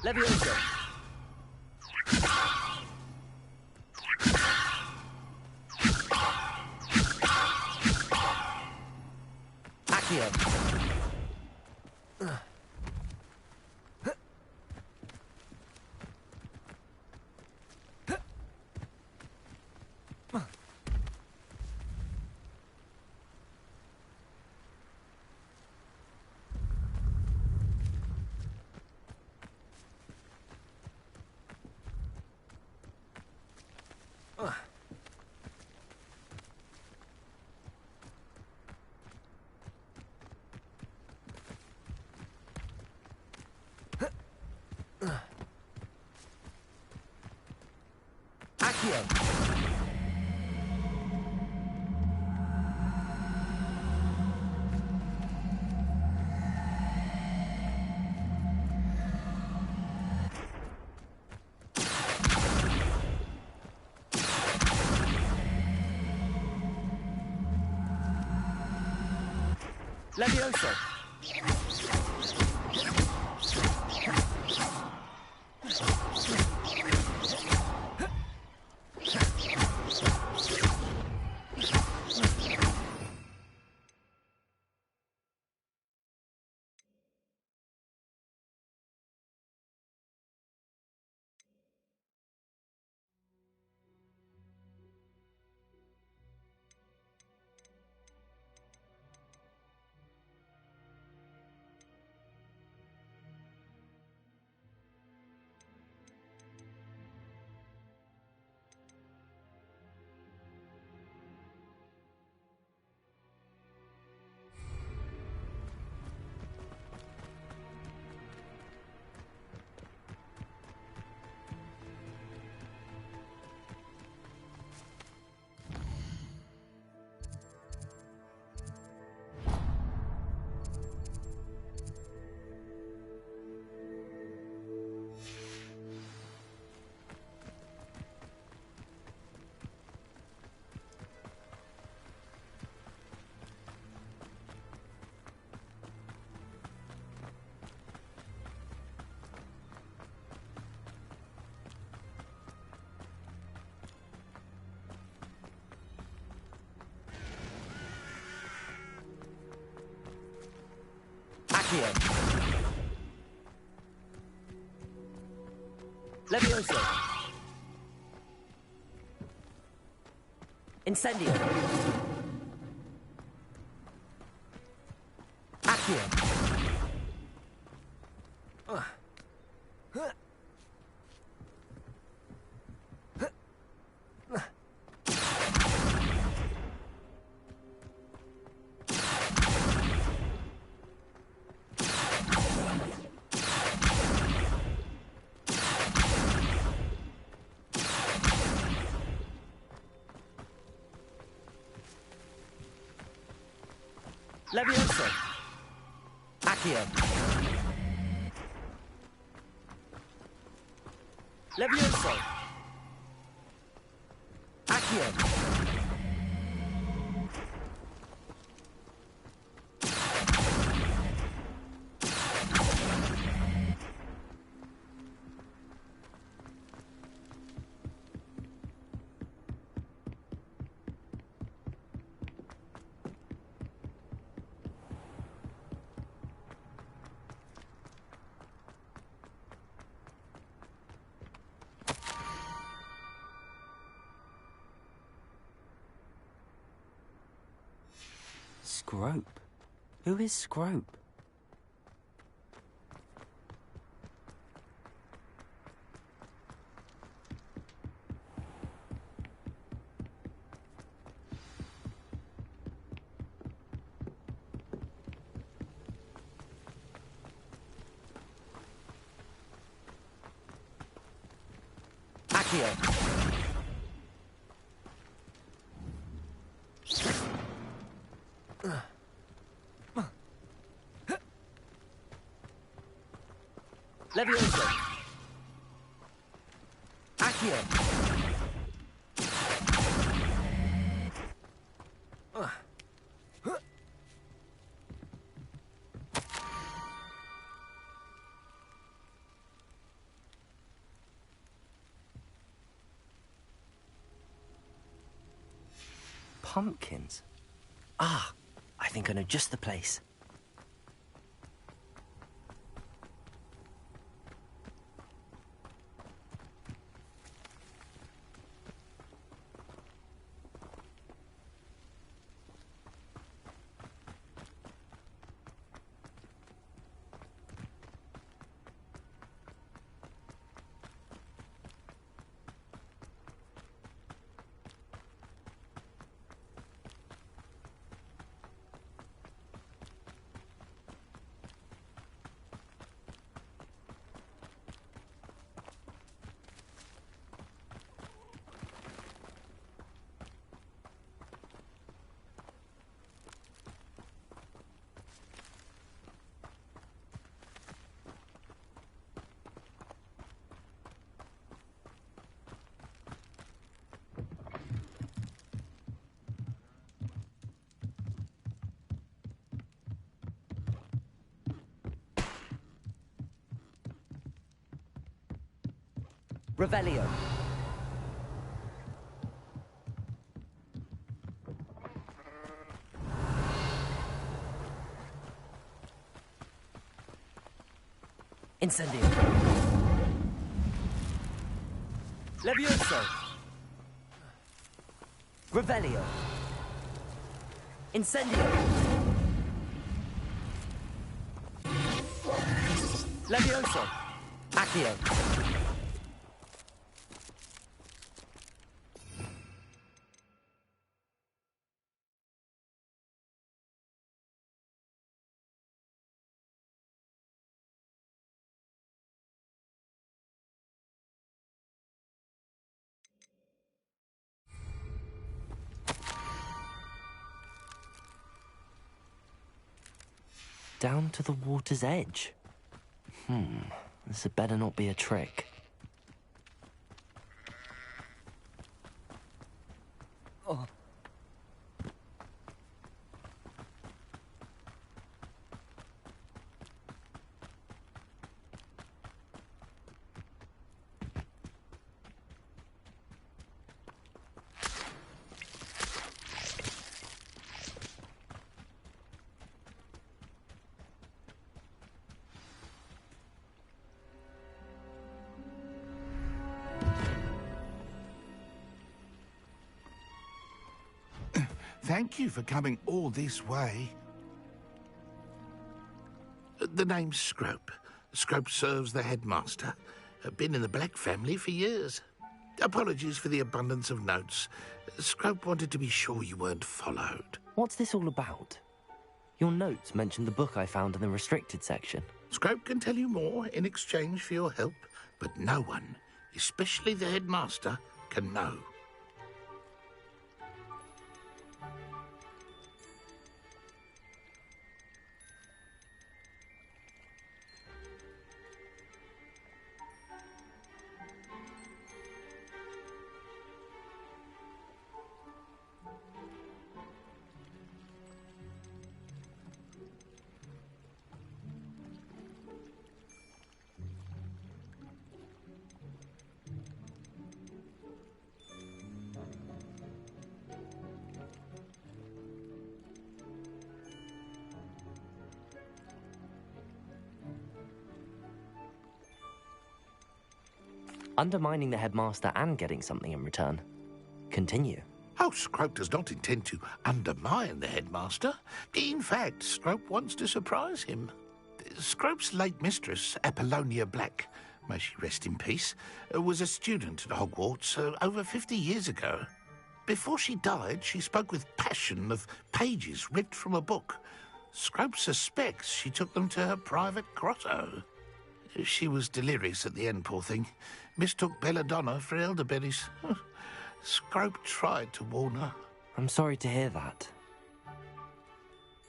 Speaker 4: Levioso. Accio. Levioso. Accio. Levioso. Incendio. Accio. Levioso. Accio. Levioso. Accio. Scrope? Who is Scrope? Accio. Levioso. Accio. Pumpkins? Ah, I think I know just the place. Revelio. Incendio. Levioso. Revelio. Incendio. Levioso. Accio. Down to the water's edge. This had better not be a trick. Oh.
Speaker 8: Thank you for coming all this way. The name's Scrope. Scrope serves the headmaster. Been in the Black family for years. Apologies for the abundance of notes. Scrope wanted to be sure you weren't followed.
Speaker 4: What's this all about? Your notes mentioned the book I found in the restricted section.
Speaker 8: Scrope can tell you more in exchange for your help, but no one, especially the headmaster, can know.
Speaker 4: Undermining the headmaster and getting something in return. Continue.
Speaker 8: Oh, Scrope does not intend to undermine the headmaster. In fact, Scrope wants to surprise him. Scrope's late mistress, Apollonia Black, may she rest in peace, was a student at Hogwarts over 50 years ago. Before she died, she spoke with passion of pages ripped from a book. Scrope suspects she took them to her private grotto. She was delirious at the end, poor thing. Mistook belladonna for elderberries. Scrope tried to warn her.
Speaker 4: I'm sorry to hear that.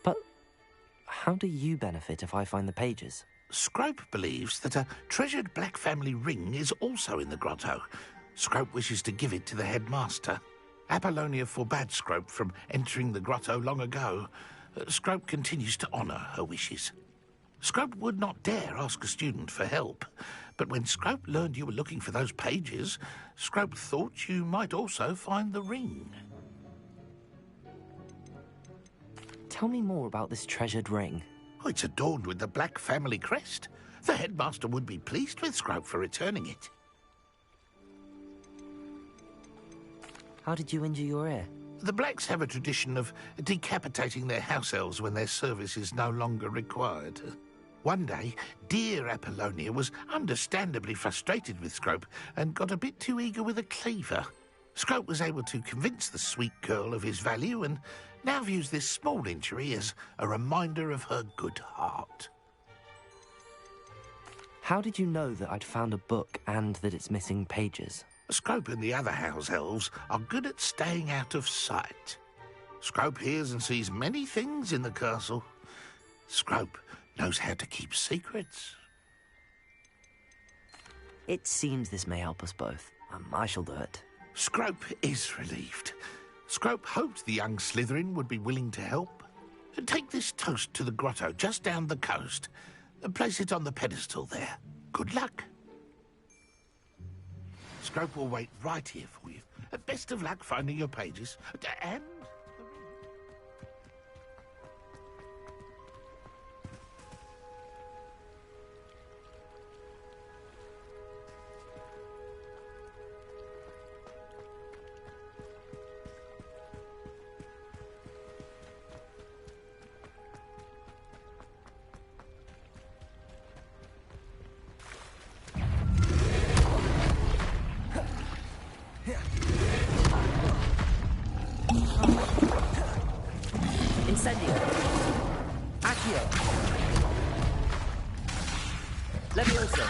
Speaker 4: But how do you benefit if I find the pages?
Speaker 8: Scrope believes that a treasured Black family ring is also in the grotto. Scrope wishes to give it to the headmaster. Apollonia forbade Scrope from entering the grotto long ago. Scrope continues to honour her wishes. Scrope would not dare ask a student for help, but when Scrope learned you were looking for those pages, Scrope thought you might also find the ring.
Speaker 4: Tell me more about this treasured ring.
Speaker 8: Oh, it's adorned with the Black family crest. The headmaster would be pleased with Scrope for returning it.
Speaker 4: How did you injure your ear?
Speaker 8: The Blacks have a tradition of decapitating their house elves when their service is no longer required. One day, dear Apollonia was understandably frustrated with Scrope and got a bit too eager with a cleaver. Scrope was able to convince the sweet girl of his value and now views this small injury as a reminder of her good heart.
Speaker 4: How did you know that I'd found a book and that it's missing pages?
Speaker 8: Scrope and the other house elves are good at staying out of sight. Scrope hears and sees many things in the castle. Scrope knows how to keep secrets.
Speaker 4: It seems this may help us both. I shall do it.
Speaker 8: Scrope is relieved. Scrope hoped the young Slytherin would be willing to help. Take this toast to the grotto just down the coast. Place it on the pedestal there. Good luck. Scrope will wait right here for you. Best of luck finding your pages. And...
Speaker 4: Incendio. Accio. Levioso.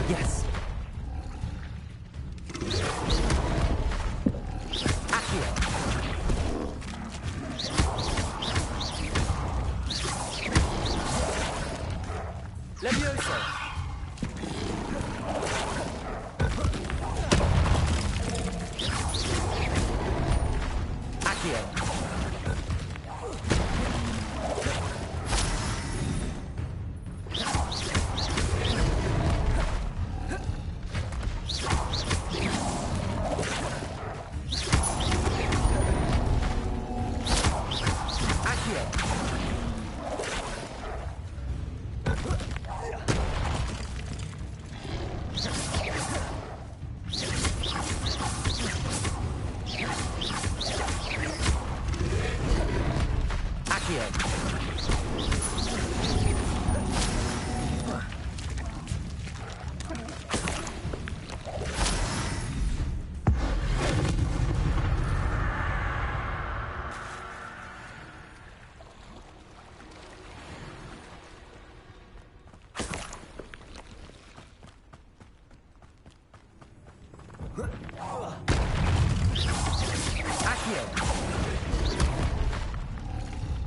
Speaker 4: Yes. Accio. Levioso.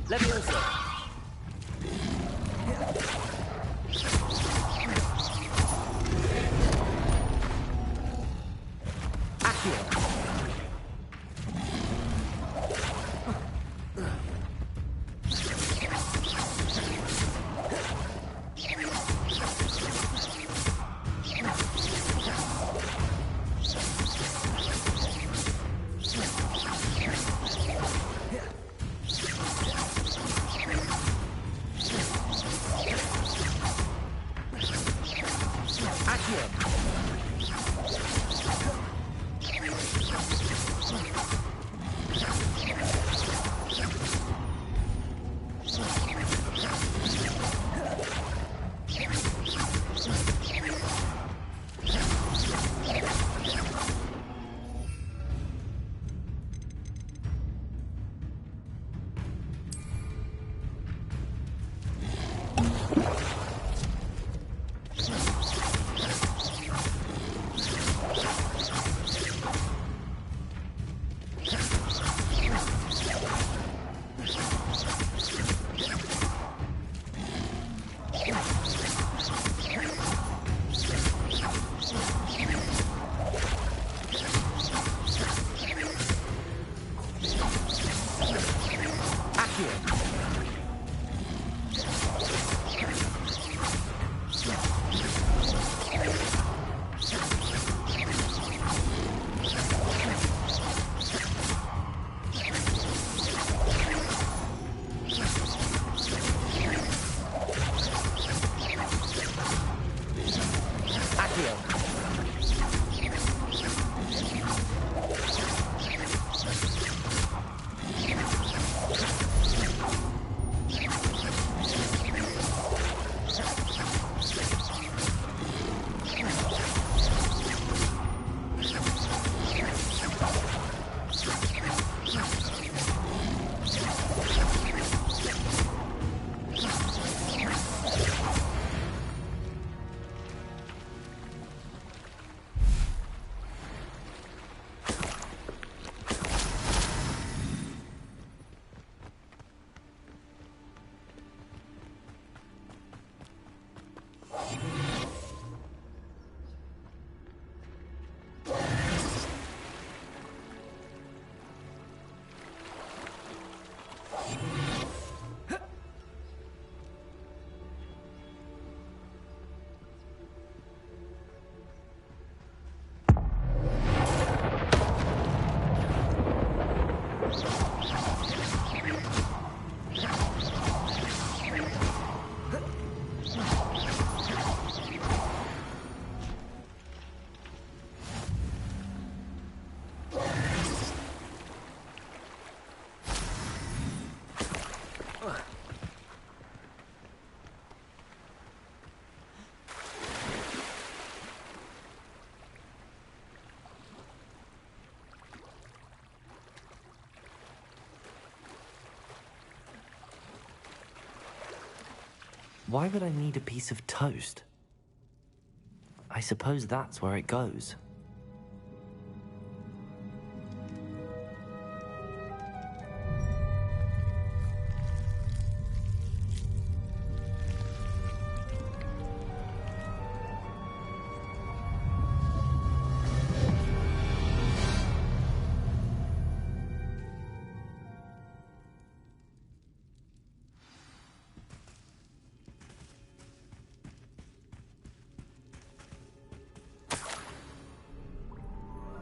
Speaker 4: Levioso. Accio. Why would I need a piece of toast? I suppose that's where it goes.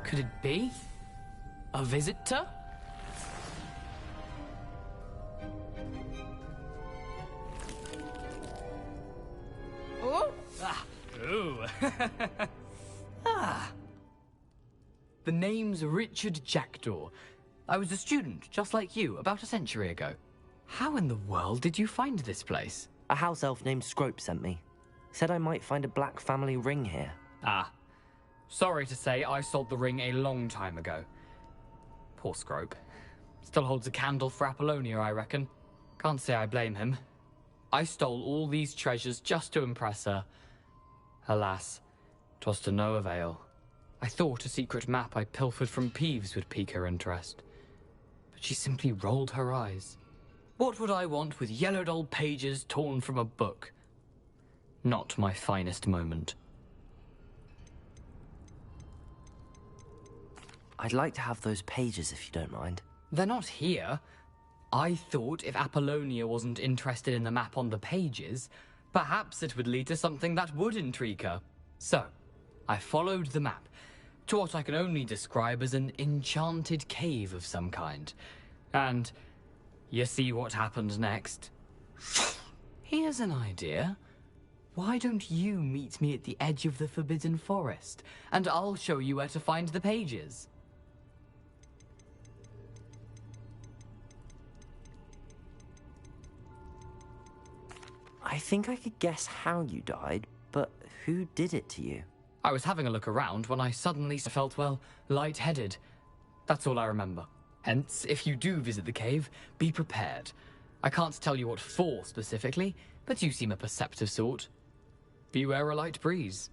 Speaker 3: Could it be? A visitor? Oh! Ah! Ooh! Ah! The name's Richard Jackdaw. I was a student, just like you, about a century ago. How in the world did you find this place?
Speaker 4: A house elf named Scrope sent me. Said I might find a black family ring here.
Speaker 3: Ah. Sorry to say, I sold the ring a long time ago. Poor Scrope. Still holds a candle for Apollonia, I reckon. Can't say I blame him. I stole all these treasures just to impress her. Alas, 'twas to no avail. I thought a secret map I pilfered from Peeves would pique her interest. But she simply rolled her eyes. What would I want with yellowed old pages torn from a book? Not my finest moment.
Speaker 4: I'd like to have those pages if you don't mind.
Speaker 3: They're not here. I thought if Apollonia wasn't interested in the map on the pages, perhaps it would lead to something that would intrigue her. So, I followed the map to what I can only describe as an enchanted cave of some kind. And you see what happened next? Here's an idea. Why don't you meet me at the edge of the Forbidden Forest, and I'll show you where to find the pages?
Speaker 4: I think I could guess how you died, but who did it to you?
Speaker 3: I was having a look around when I suddenly felt, well, lightheaded. That's all I remember. Hence, if you do visit the cave, be prepared. I can't tell you what for specifically, but you seem a perceptive sort. Beware a light breeze.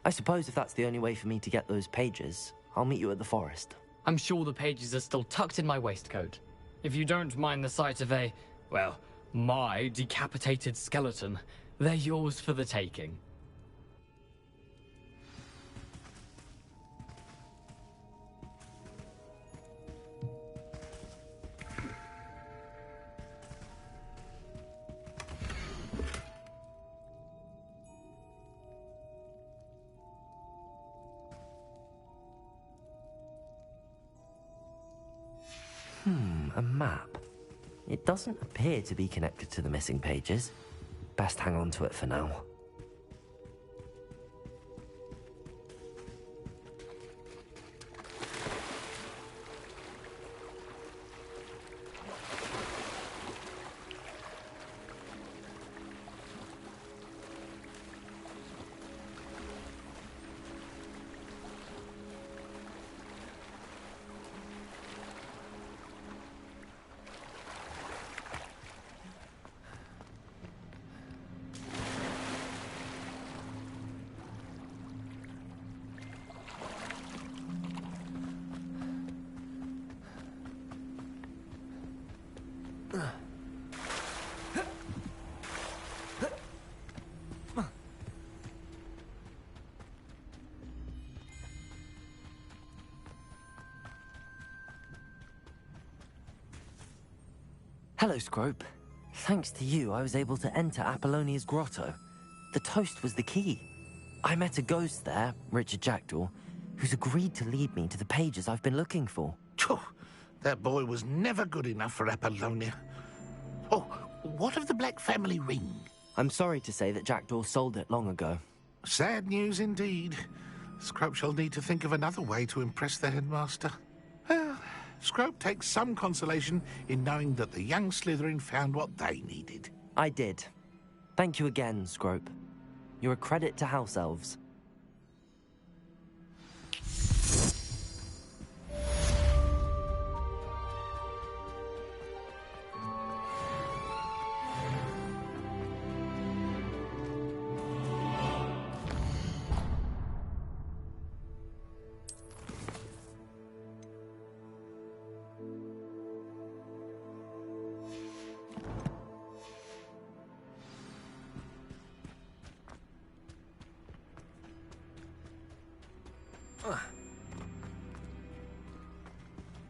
Speaker 4: I suppose if that's the only way for me to get those pages, I'll meet you at the forest.
Speaker 3: I'm sure the pages are still tucked in my waistcoat. If you don't mind the sight of a, well, my decapitated skeleton, they're yours for the taking.
Speaker 4: A map. It doesn't appear to be connected to the missing pages. Best hang on to it for now. Hello, Scrope. Thanks to you, I was able to enter Apollonia's grotto. The toast was the key. I met a ghost there, Richard Jackdaw, who's agreed to lead me to the pages I've been looking for.
Speaker 8: That boy was never good enough for Apollonia. Oh, what of the Black family ring?
Speaker 4: I'm sorry to say that Jackdaw sold it long ago.
Speaker 8: Sad news indeed. Scrope shall need to think of another way to impress the headmaster. Well, Scrope takes some consolation in knowing that the young Slytherin found what they needed.
Speaker 4: I did. Thank you again, Scrope. You're a credit to house elves.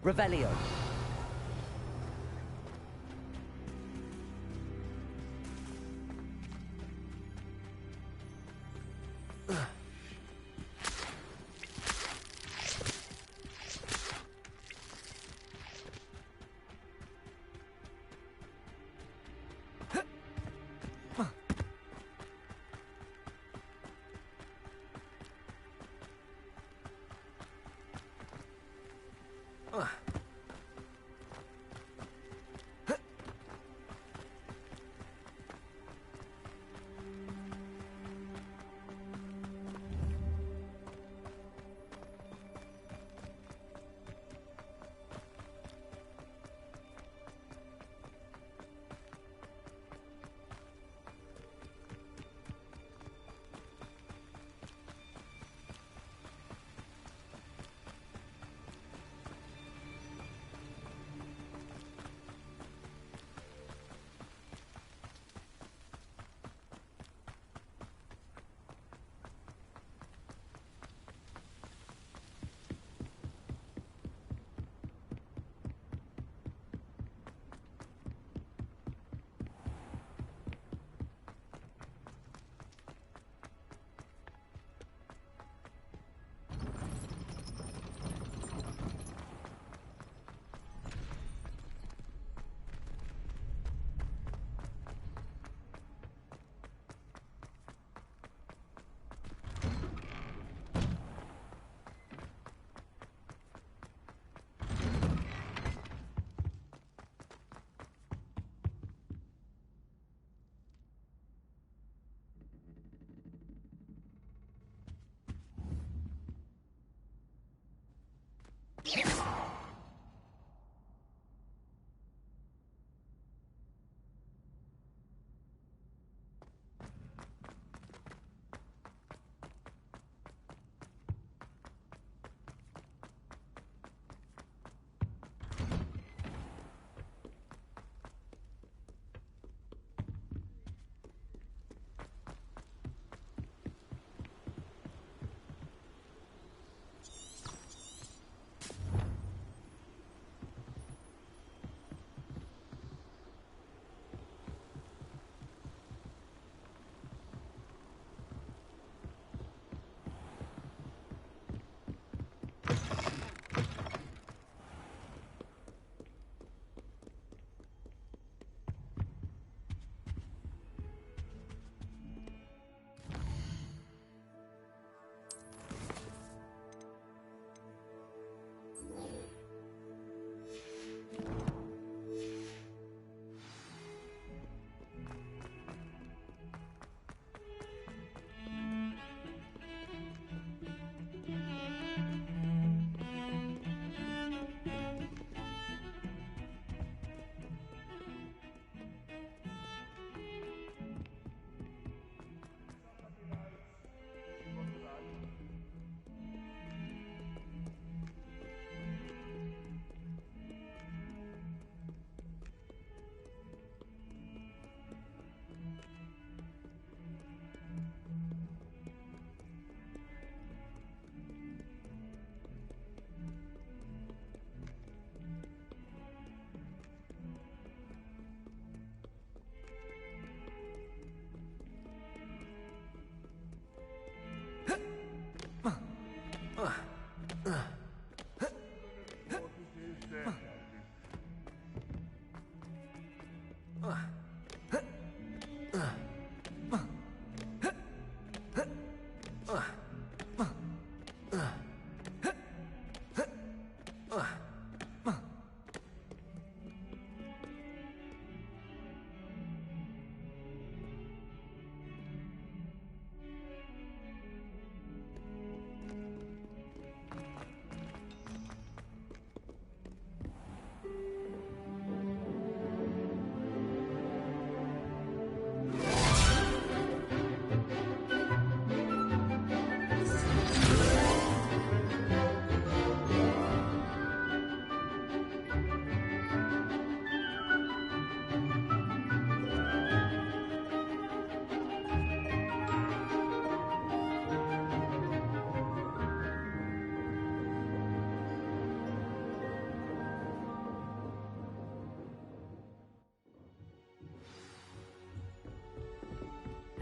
Speaker 4: Revelio.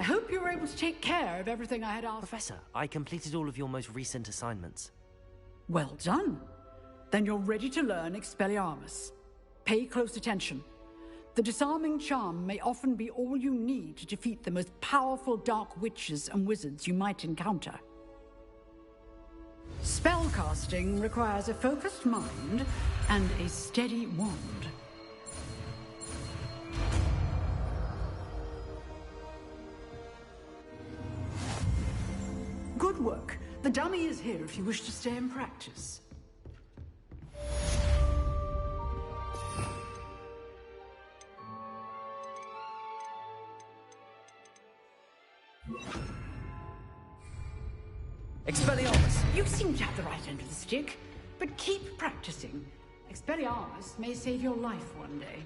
Speaker 19: I hope you were able to take care of everything I had asked.
Speaker 4: Professor, I completed all of your most recent assignments.
Speaker 19: Well done. Then you're ready to learn Expelliarmus. Pay close attention. The disarming charm may often be all you need to defeat the most powerful dark witches and wizards you might encounter. Spellcasting requires a focused mind and a steady wand. Good work. The dummy is here if you wish to stay and practice.
Speaker 4: Expelliarmus!
Speaker 19: You seem to have the right end of the stick, but keep practicing. Expelliarmus may save your life one day.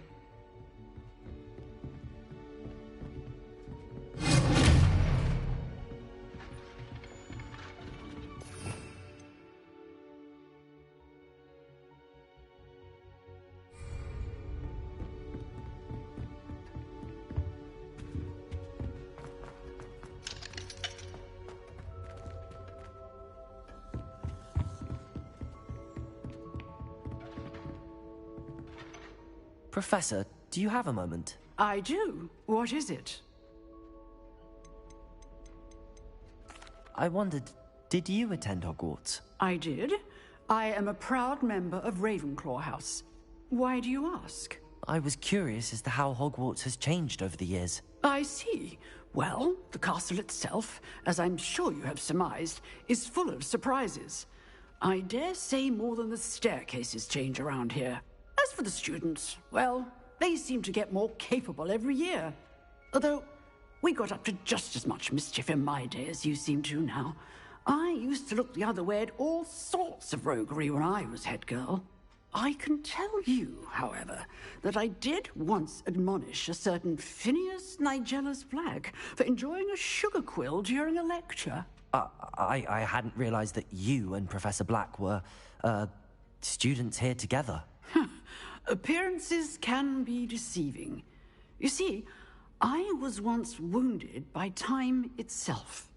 Speaker 4: Professor, do you have a moment?
Speaker 19: I do. What is it?
Speaker 4: I wondered, did you attend Hogwarts?
Speaker 19: I did. I am a proud member of Ravenclaw House. Why do you ask?
Speaker 4: I was curious as to how Hogwarts has changed over the years.
Speaker 19: I see. Well, the castle itself, as I'm sure you have surmised, is full of surprises. I dare say more than the staircases change around here. As for the students, well, they seem to get more capable every year. Although, we got up to just as much mischief in my day as you seem to now. I used to look the other way at all sorts of roguery when I was head girl. I can tell you, however, that I did once admonish a certain Phineas Nigella's Black for enjoying a sugar quill during a lecture.
Speaker 4: I hadn't realized that you and Professor Black were, students here together.
Speaker 19: Appearances can be deceiving. You see, I was once wounded by time itself.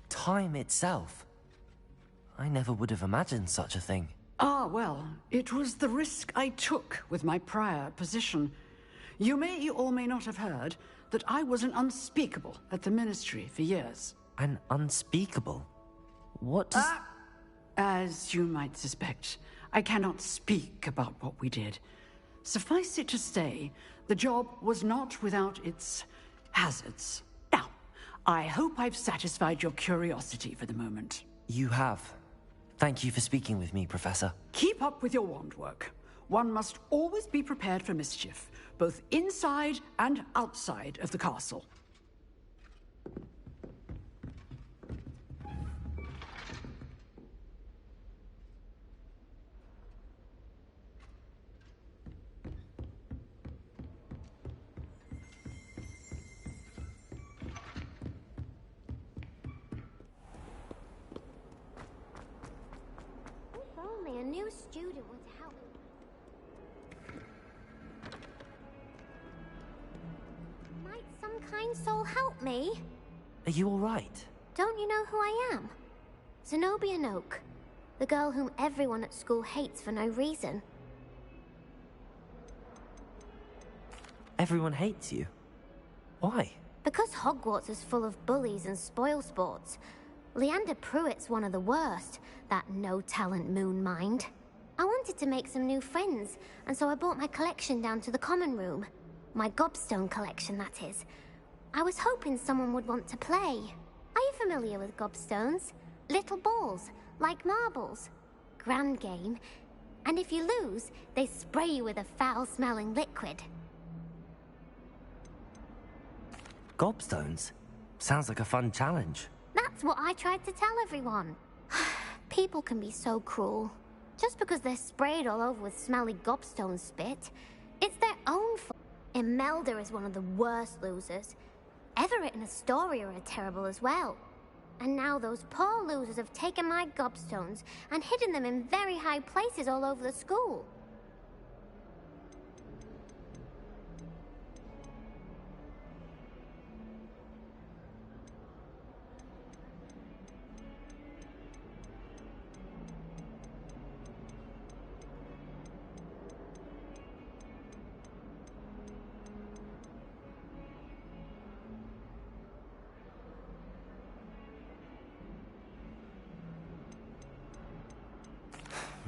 Speaker 4: Time itself? I never would have imagined such a thing.
Speaker 19: Ah, well, it was the risk I took with my prior position. You may or may not have heard that I was an unspeakable at the Ministry for years.
Speaker 4: An unspeakable? What does...
Speaker 19: As you might suspect, I cannot speak about what we did. Suffice it to say, the job was not without its hazards. Now, I hope I've satisfied your curiosity for the moment.
Speaker 4: You have. Thank you for speaking with me, Professor.
Speaker 19: Keep up with your wand work. One must always be prepared for mischief, both inside and outside of the castle.
Speaker 12: A new student would help me. Might some kind soul help me?
Speaker 4: Are you all right?
Speaker 12: Don't you know who I am? Zenobia Noak, the girl whom everyone at school hates for no reason.
Speaker 4: Everyone hates you? Why?
Speaker 12: Because Hogwarts is full of bullies and spoilsports. Leander Pruitt's one of the worst, that no-talent moon mind. I wanted to make some new friends, and so I brought my collection down to the common room. My gobstone collection, that is. I was hoping someone would want to play. Are you familiar with gobstones? Little balls, like marbles. Grand game. And if you lose, they spray you with a foul-smelling liquid.
Speaker 4: Gobstones? Sounds like a fun challenge.
Speaker 12: That's what I tried to tell everyone. People can be so cruel. Just because they're sprayed all over with smelly gobstone spit, it's their own fault. Imelda is one of the worst losers. Everett and Astoria are terrible as well. And now those poor losers have taken my gobstones and hidden them in very high places all over the school.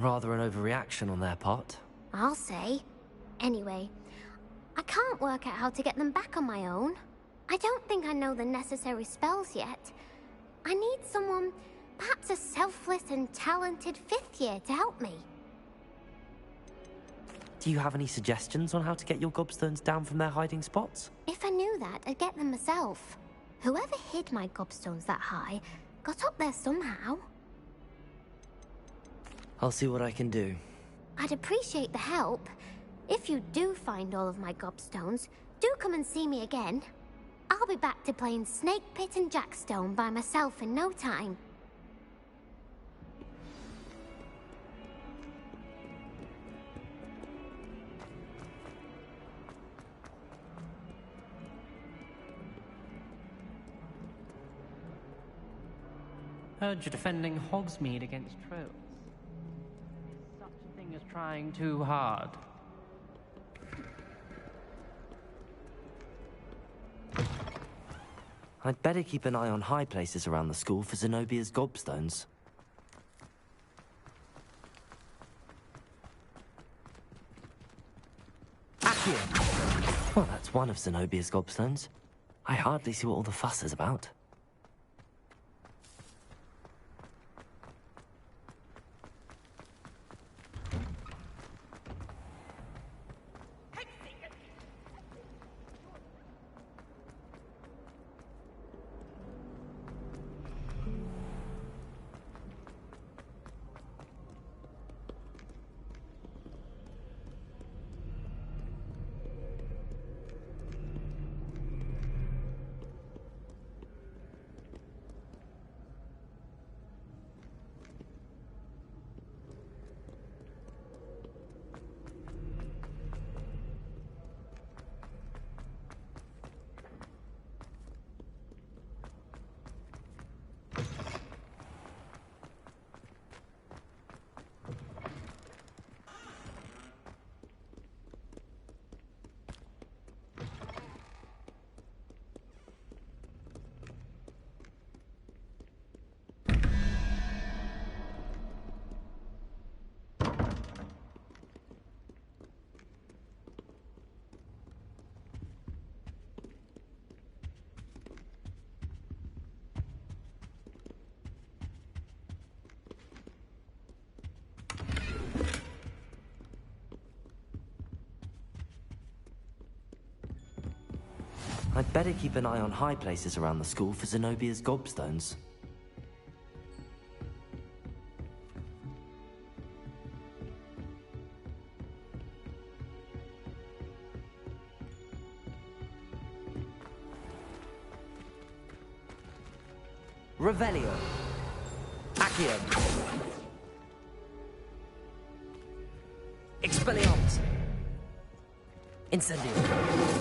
Speaker 4: Rather an overreaction on their part.
Speaker 12: I'll say. Anyway, I can't work out how to get them back on my own. I don't think I know the necessary spells yet. I need someone, perhaps a selfless and talented 5th year to help me.
Speaker 4: Do you have any suggestions on how to get your gobstones down from their hiding spots?
Speaker 12: If I knew that, I'd get them myself. Whoever hid my gobstones that high got up there somehow.
Speaker 4: I'll see what I can do.
Speaker 12: I'd appreciate the help. If you do find all of my gobstones, do come and see me again. I'll be back to playing Snake Pit and Jackstone by myself in no time.
Speaker 10: Heard you're defending Hogsmeade against trolls. Is such a thing as trying too hard?
Speaker 4: I'd better keep an eye on high places around the school for Zenobia's gobstones. Accio! Well, that's one of Zenobia's gobstones. I hardly see what all the fuss is about. I'd better keep an eye on high places around the school for Zenobia's gobstones. Revelio. Accio. Expelliarmus. Incendio.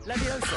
Speaker 4: Levioso.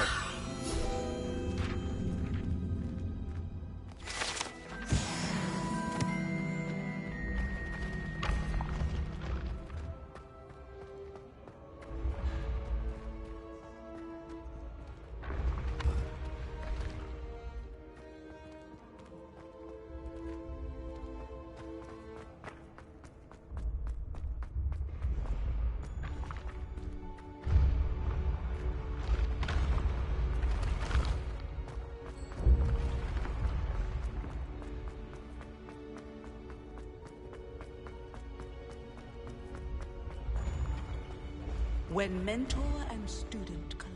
Speaker 20: When mentor and student collide.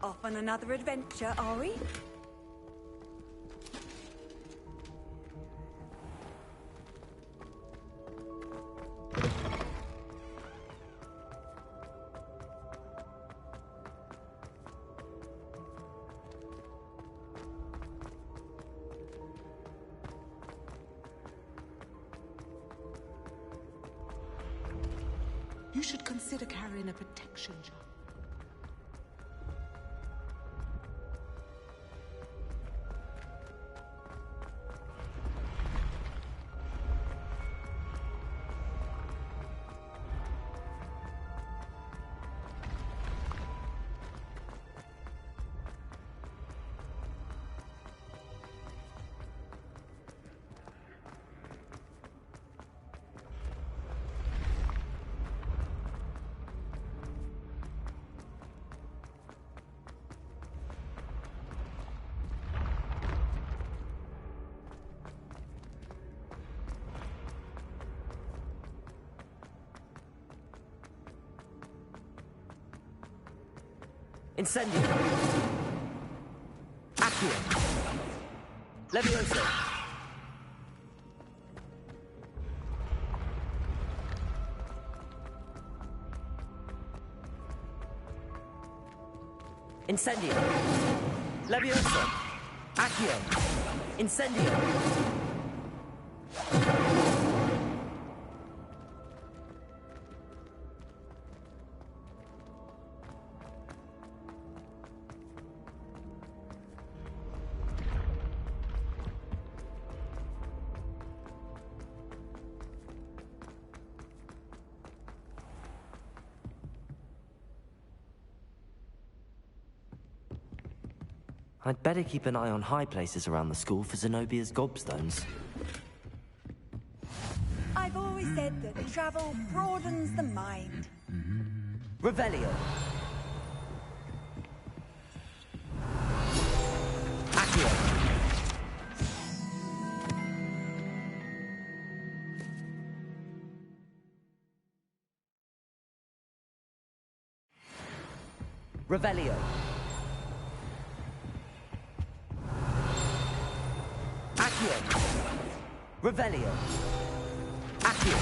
Speaker 20: Off on another adventure, are we? You should consider carrying a protection jar.
Speaker 4: Incendio. Accio. Levioso. Incendio. Levioso. Accio. Incendio. I'd better keep an eye on high places around the school for Zenobia's gobstones.
Speaker 14: I've always said that travel broadens the mind.
Speaker 4: Revelio. Accio. Revelio. Accio. Revelio. Accio.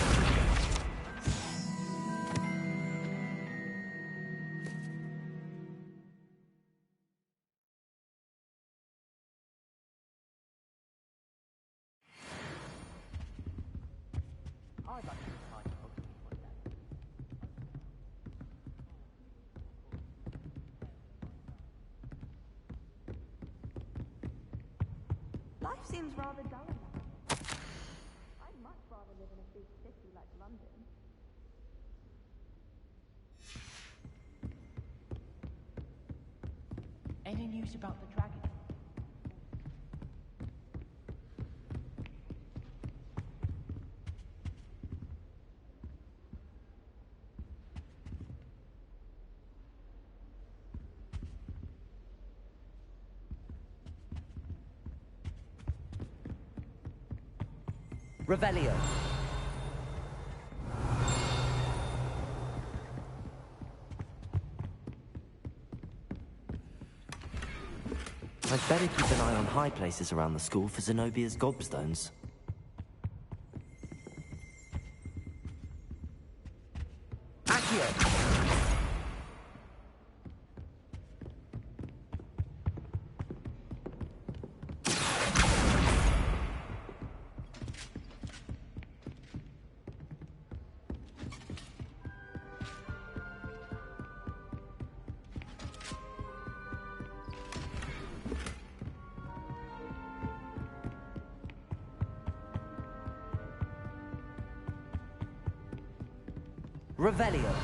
Speaker 1: Life seems rather dull now. I'd much rather live in a big city like London.
Speaker 10: Any news about the dragon?
Speaker 4: Revelio. I'd better keep an eye on high places around the school for Zenobia's gobstones. Accio. Revelio.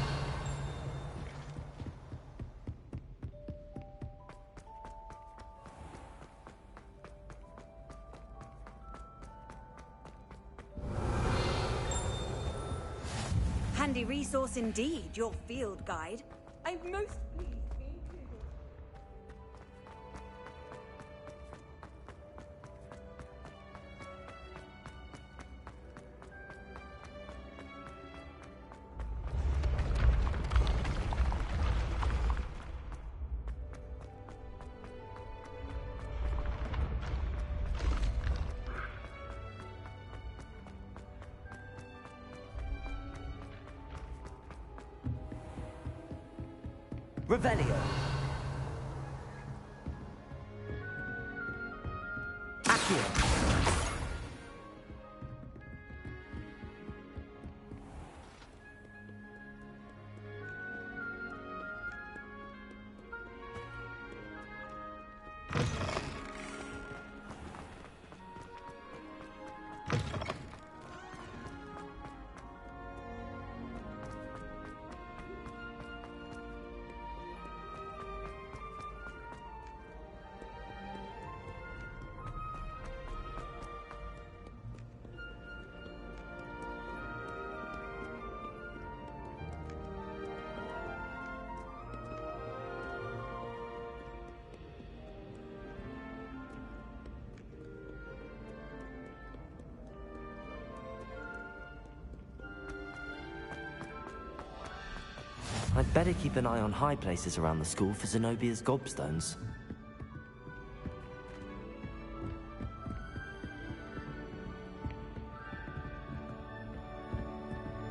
Speaker 14: Handy resource indeed, your field guide. I'm most pleased to be included.
Speaker 4: Revelio. Accio. I'd better keep an eye on high places around the school for Zenobia's gobstones.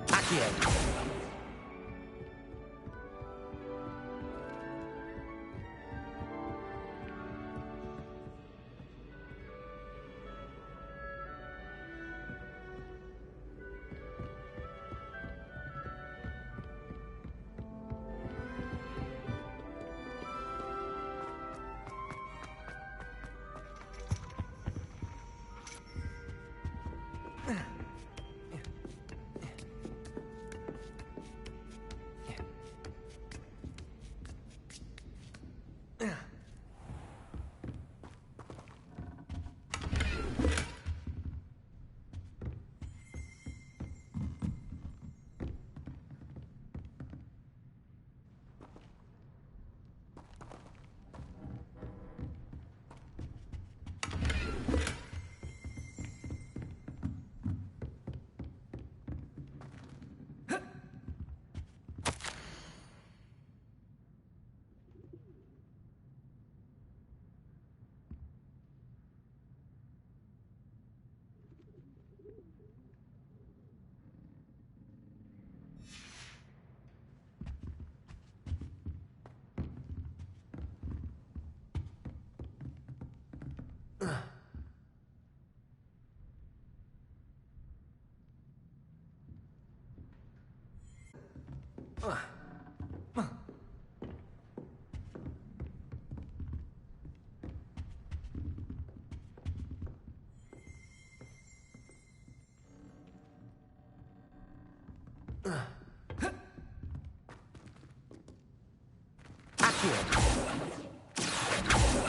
Speaker 4: Accio!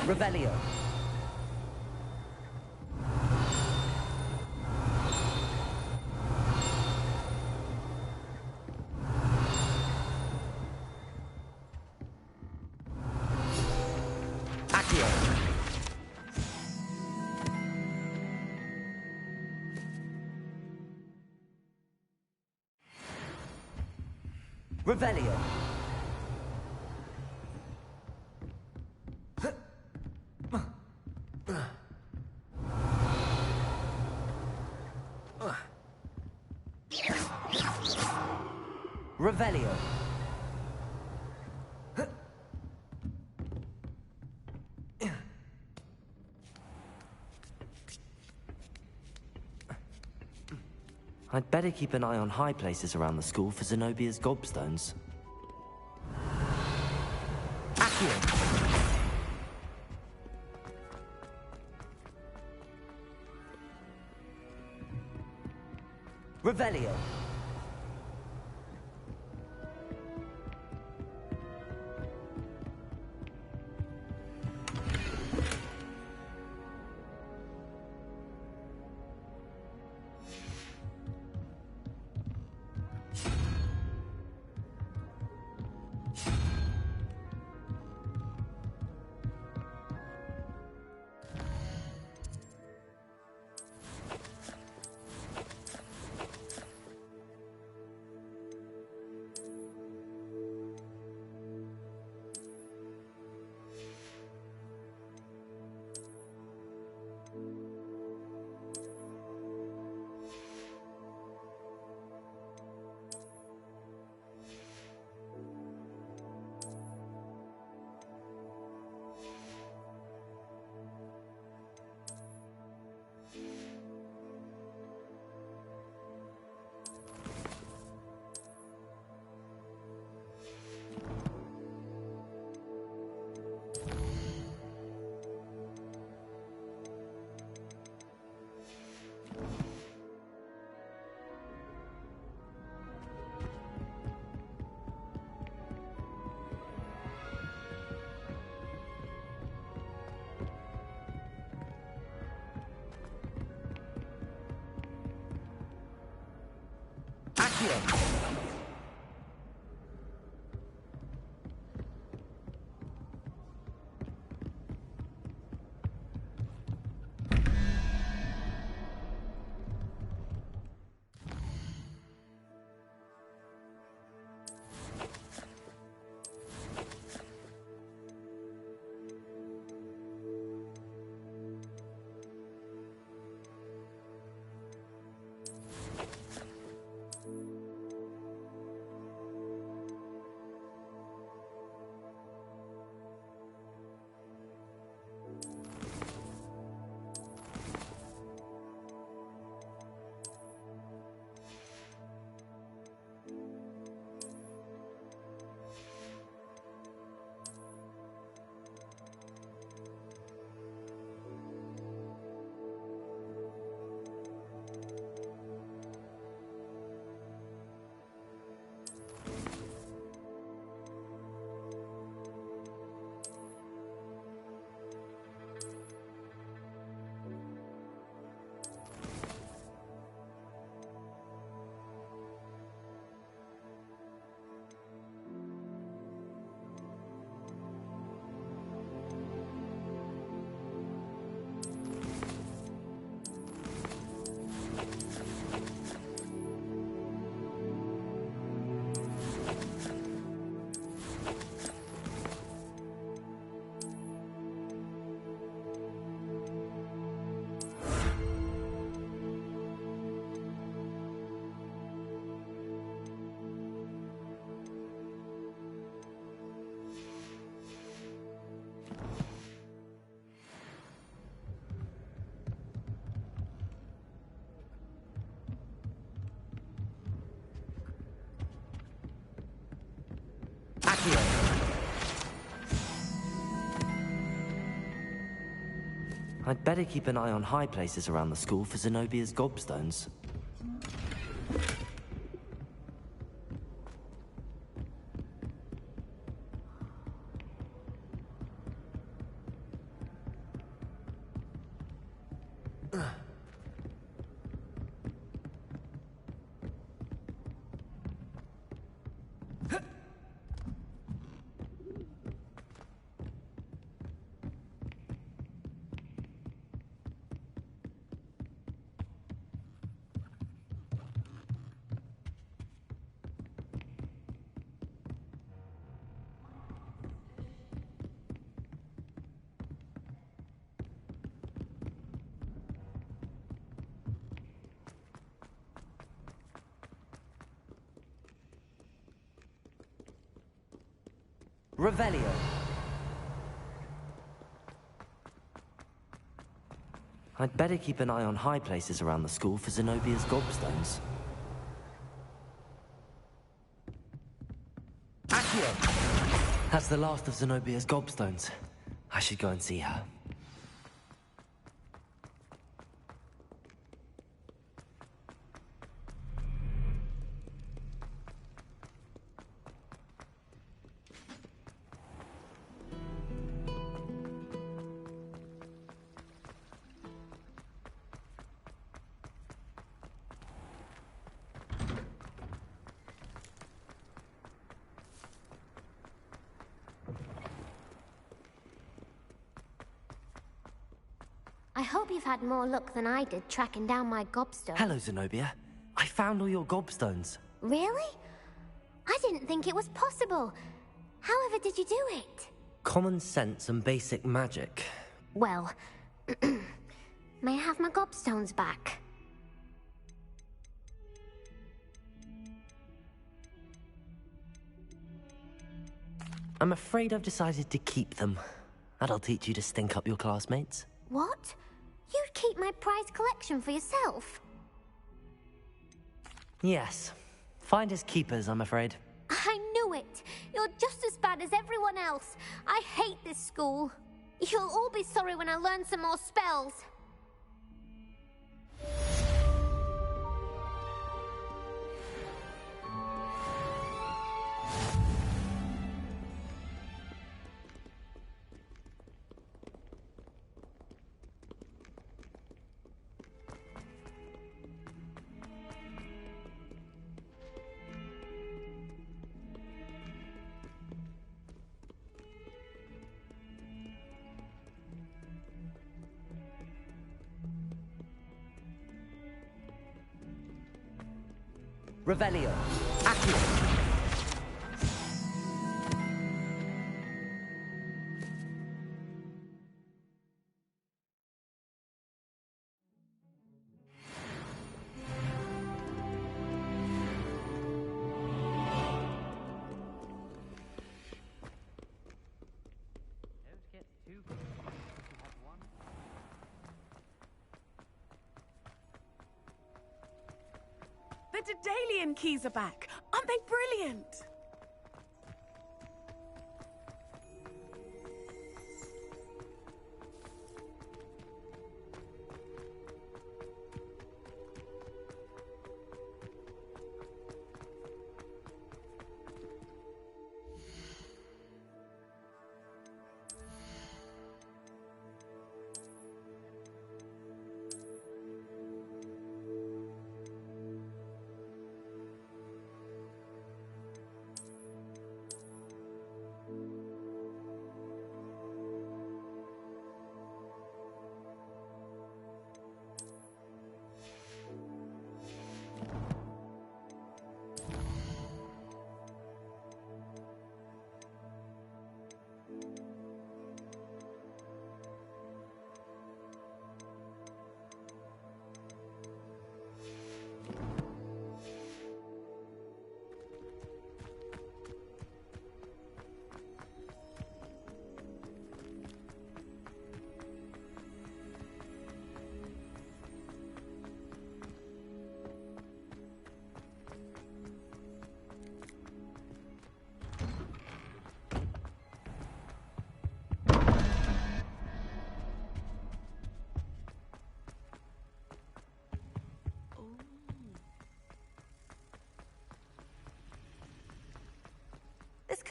Speaker 4: Revelio. Accio. Revelio. Revelio. I'd better keep an eye on high places around the school for Zenobia's gobstones. Accio. Revelio. Accio. I'd better keep an eye on high places around the school for Zenobia's gobstones. Revelio. I'd better keep an eye on high places around the school for Zenobia's gobstones. Accio! That's the last of Zenobia's gobstones. I should go and see her.
Speaker 12: I hope you've had more luck than I did tracking down my gobstone.
Speaker 4: Hello, Zenobia. I found all your gobstones.
Speaker 12: Really? I didn't think it was possible. However did you do it?
Speaker 4: Common sense and basic magic.
Speaker 12: Well, may I have my gobstones back?
Speaker 4: I'm afraid I've decided to keep them. That'll teach you to stink up your classmates.
Speaker 12: What? You'd keep my prized collection for yourself?
Speaker 4: Yes. Finders keepers, I'm afraid.
Speaker 12: I knew it! You're just as bad as everyone else. I hate this school. You'll all be sorry when I learn some more spells.
Speaker 4: Revelio. Accio.
Speaker 13: The Daedalian keys are back. Aren't they brilliant?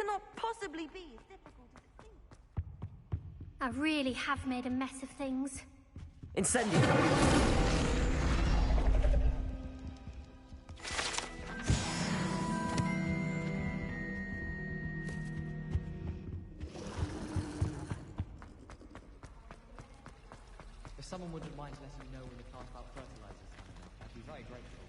Speaker 1: cannot possibly be as difficult as it seems.
Speaker 12: I really have made a mess of things.
Speaker 4: Incendio!
Speaker 3: If someone wouldn't mind letting you know when the plant about fertilizers, I'd be very grateful.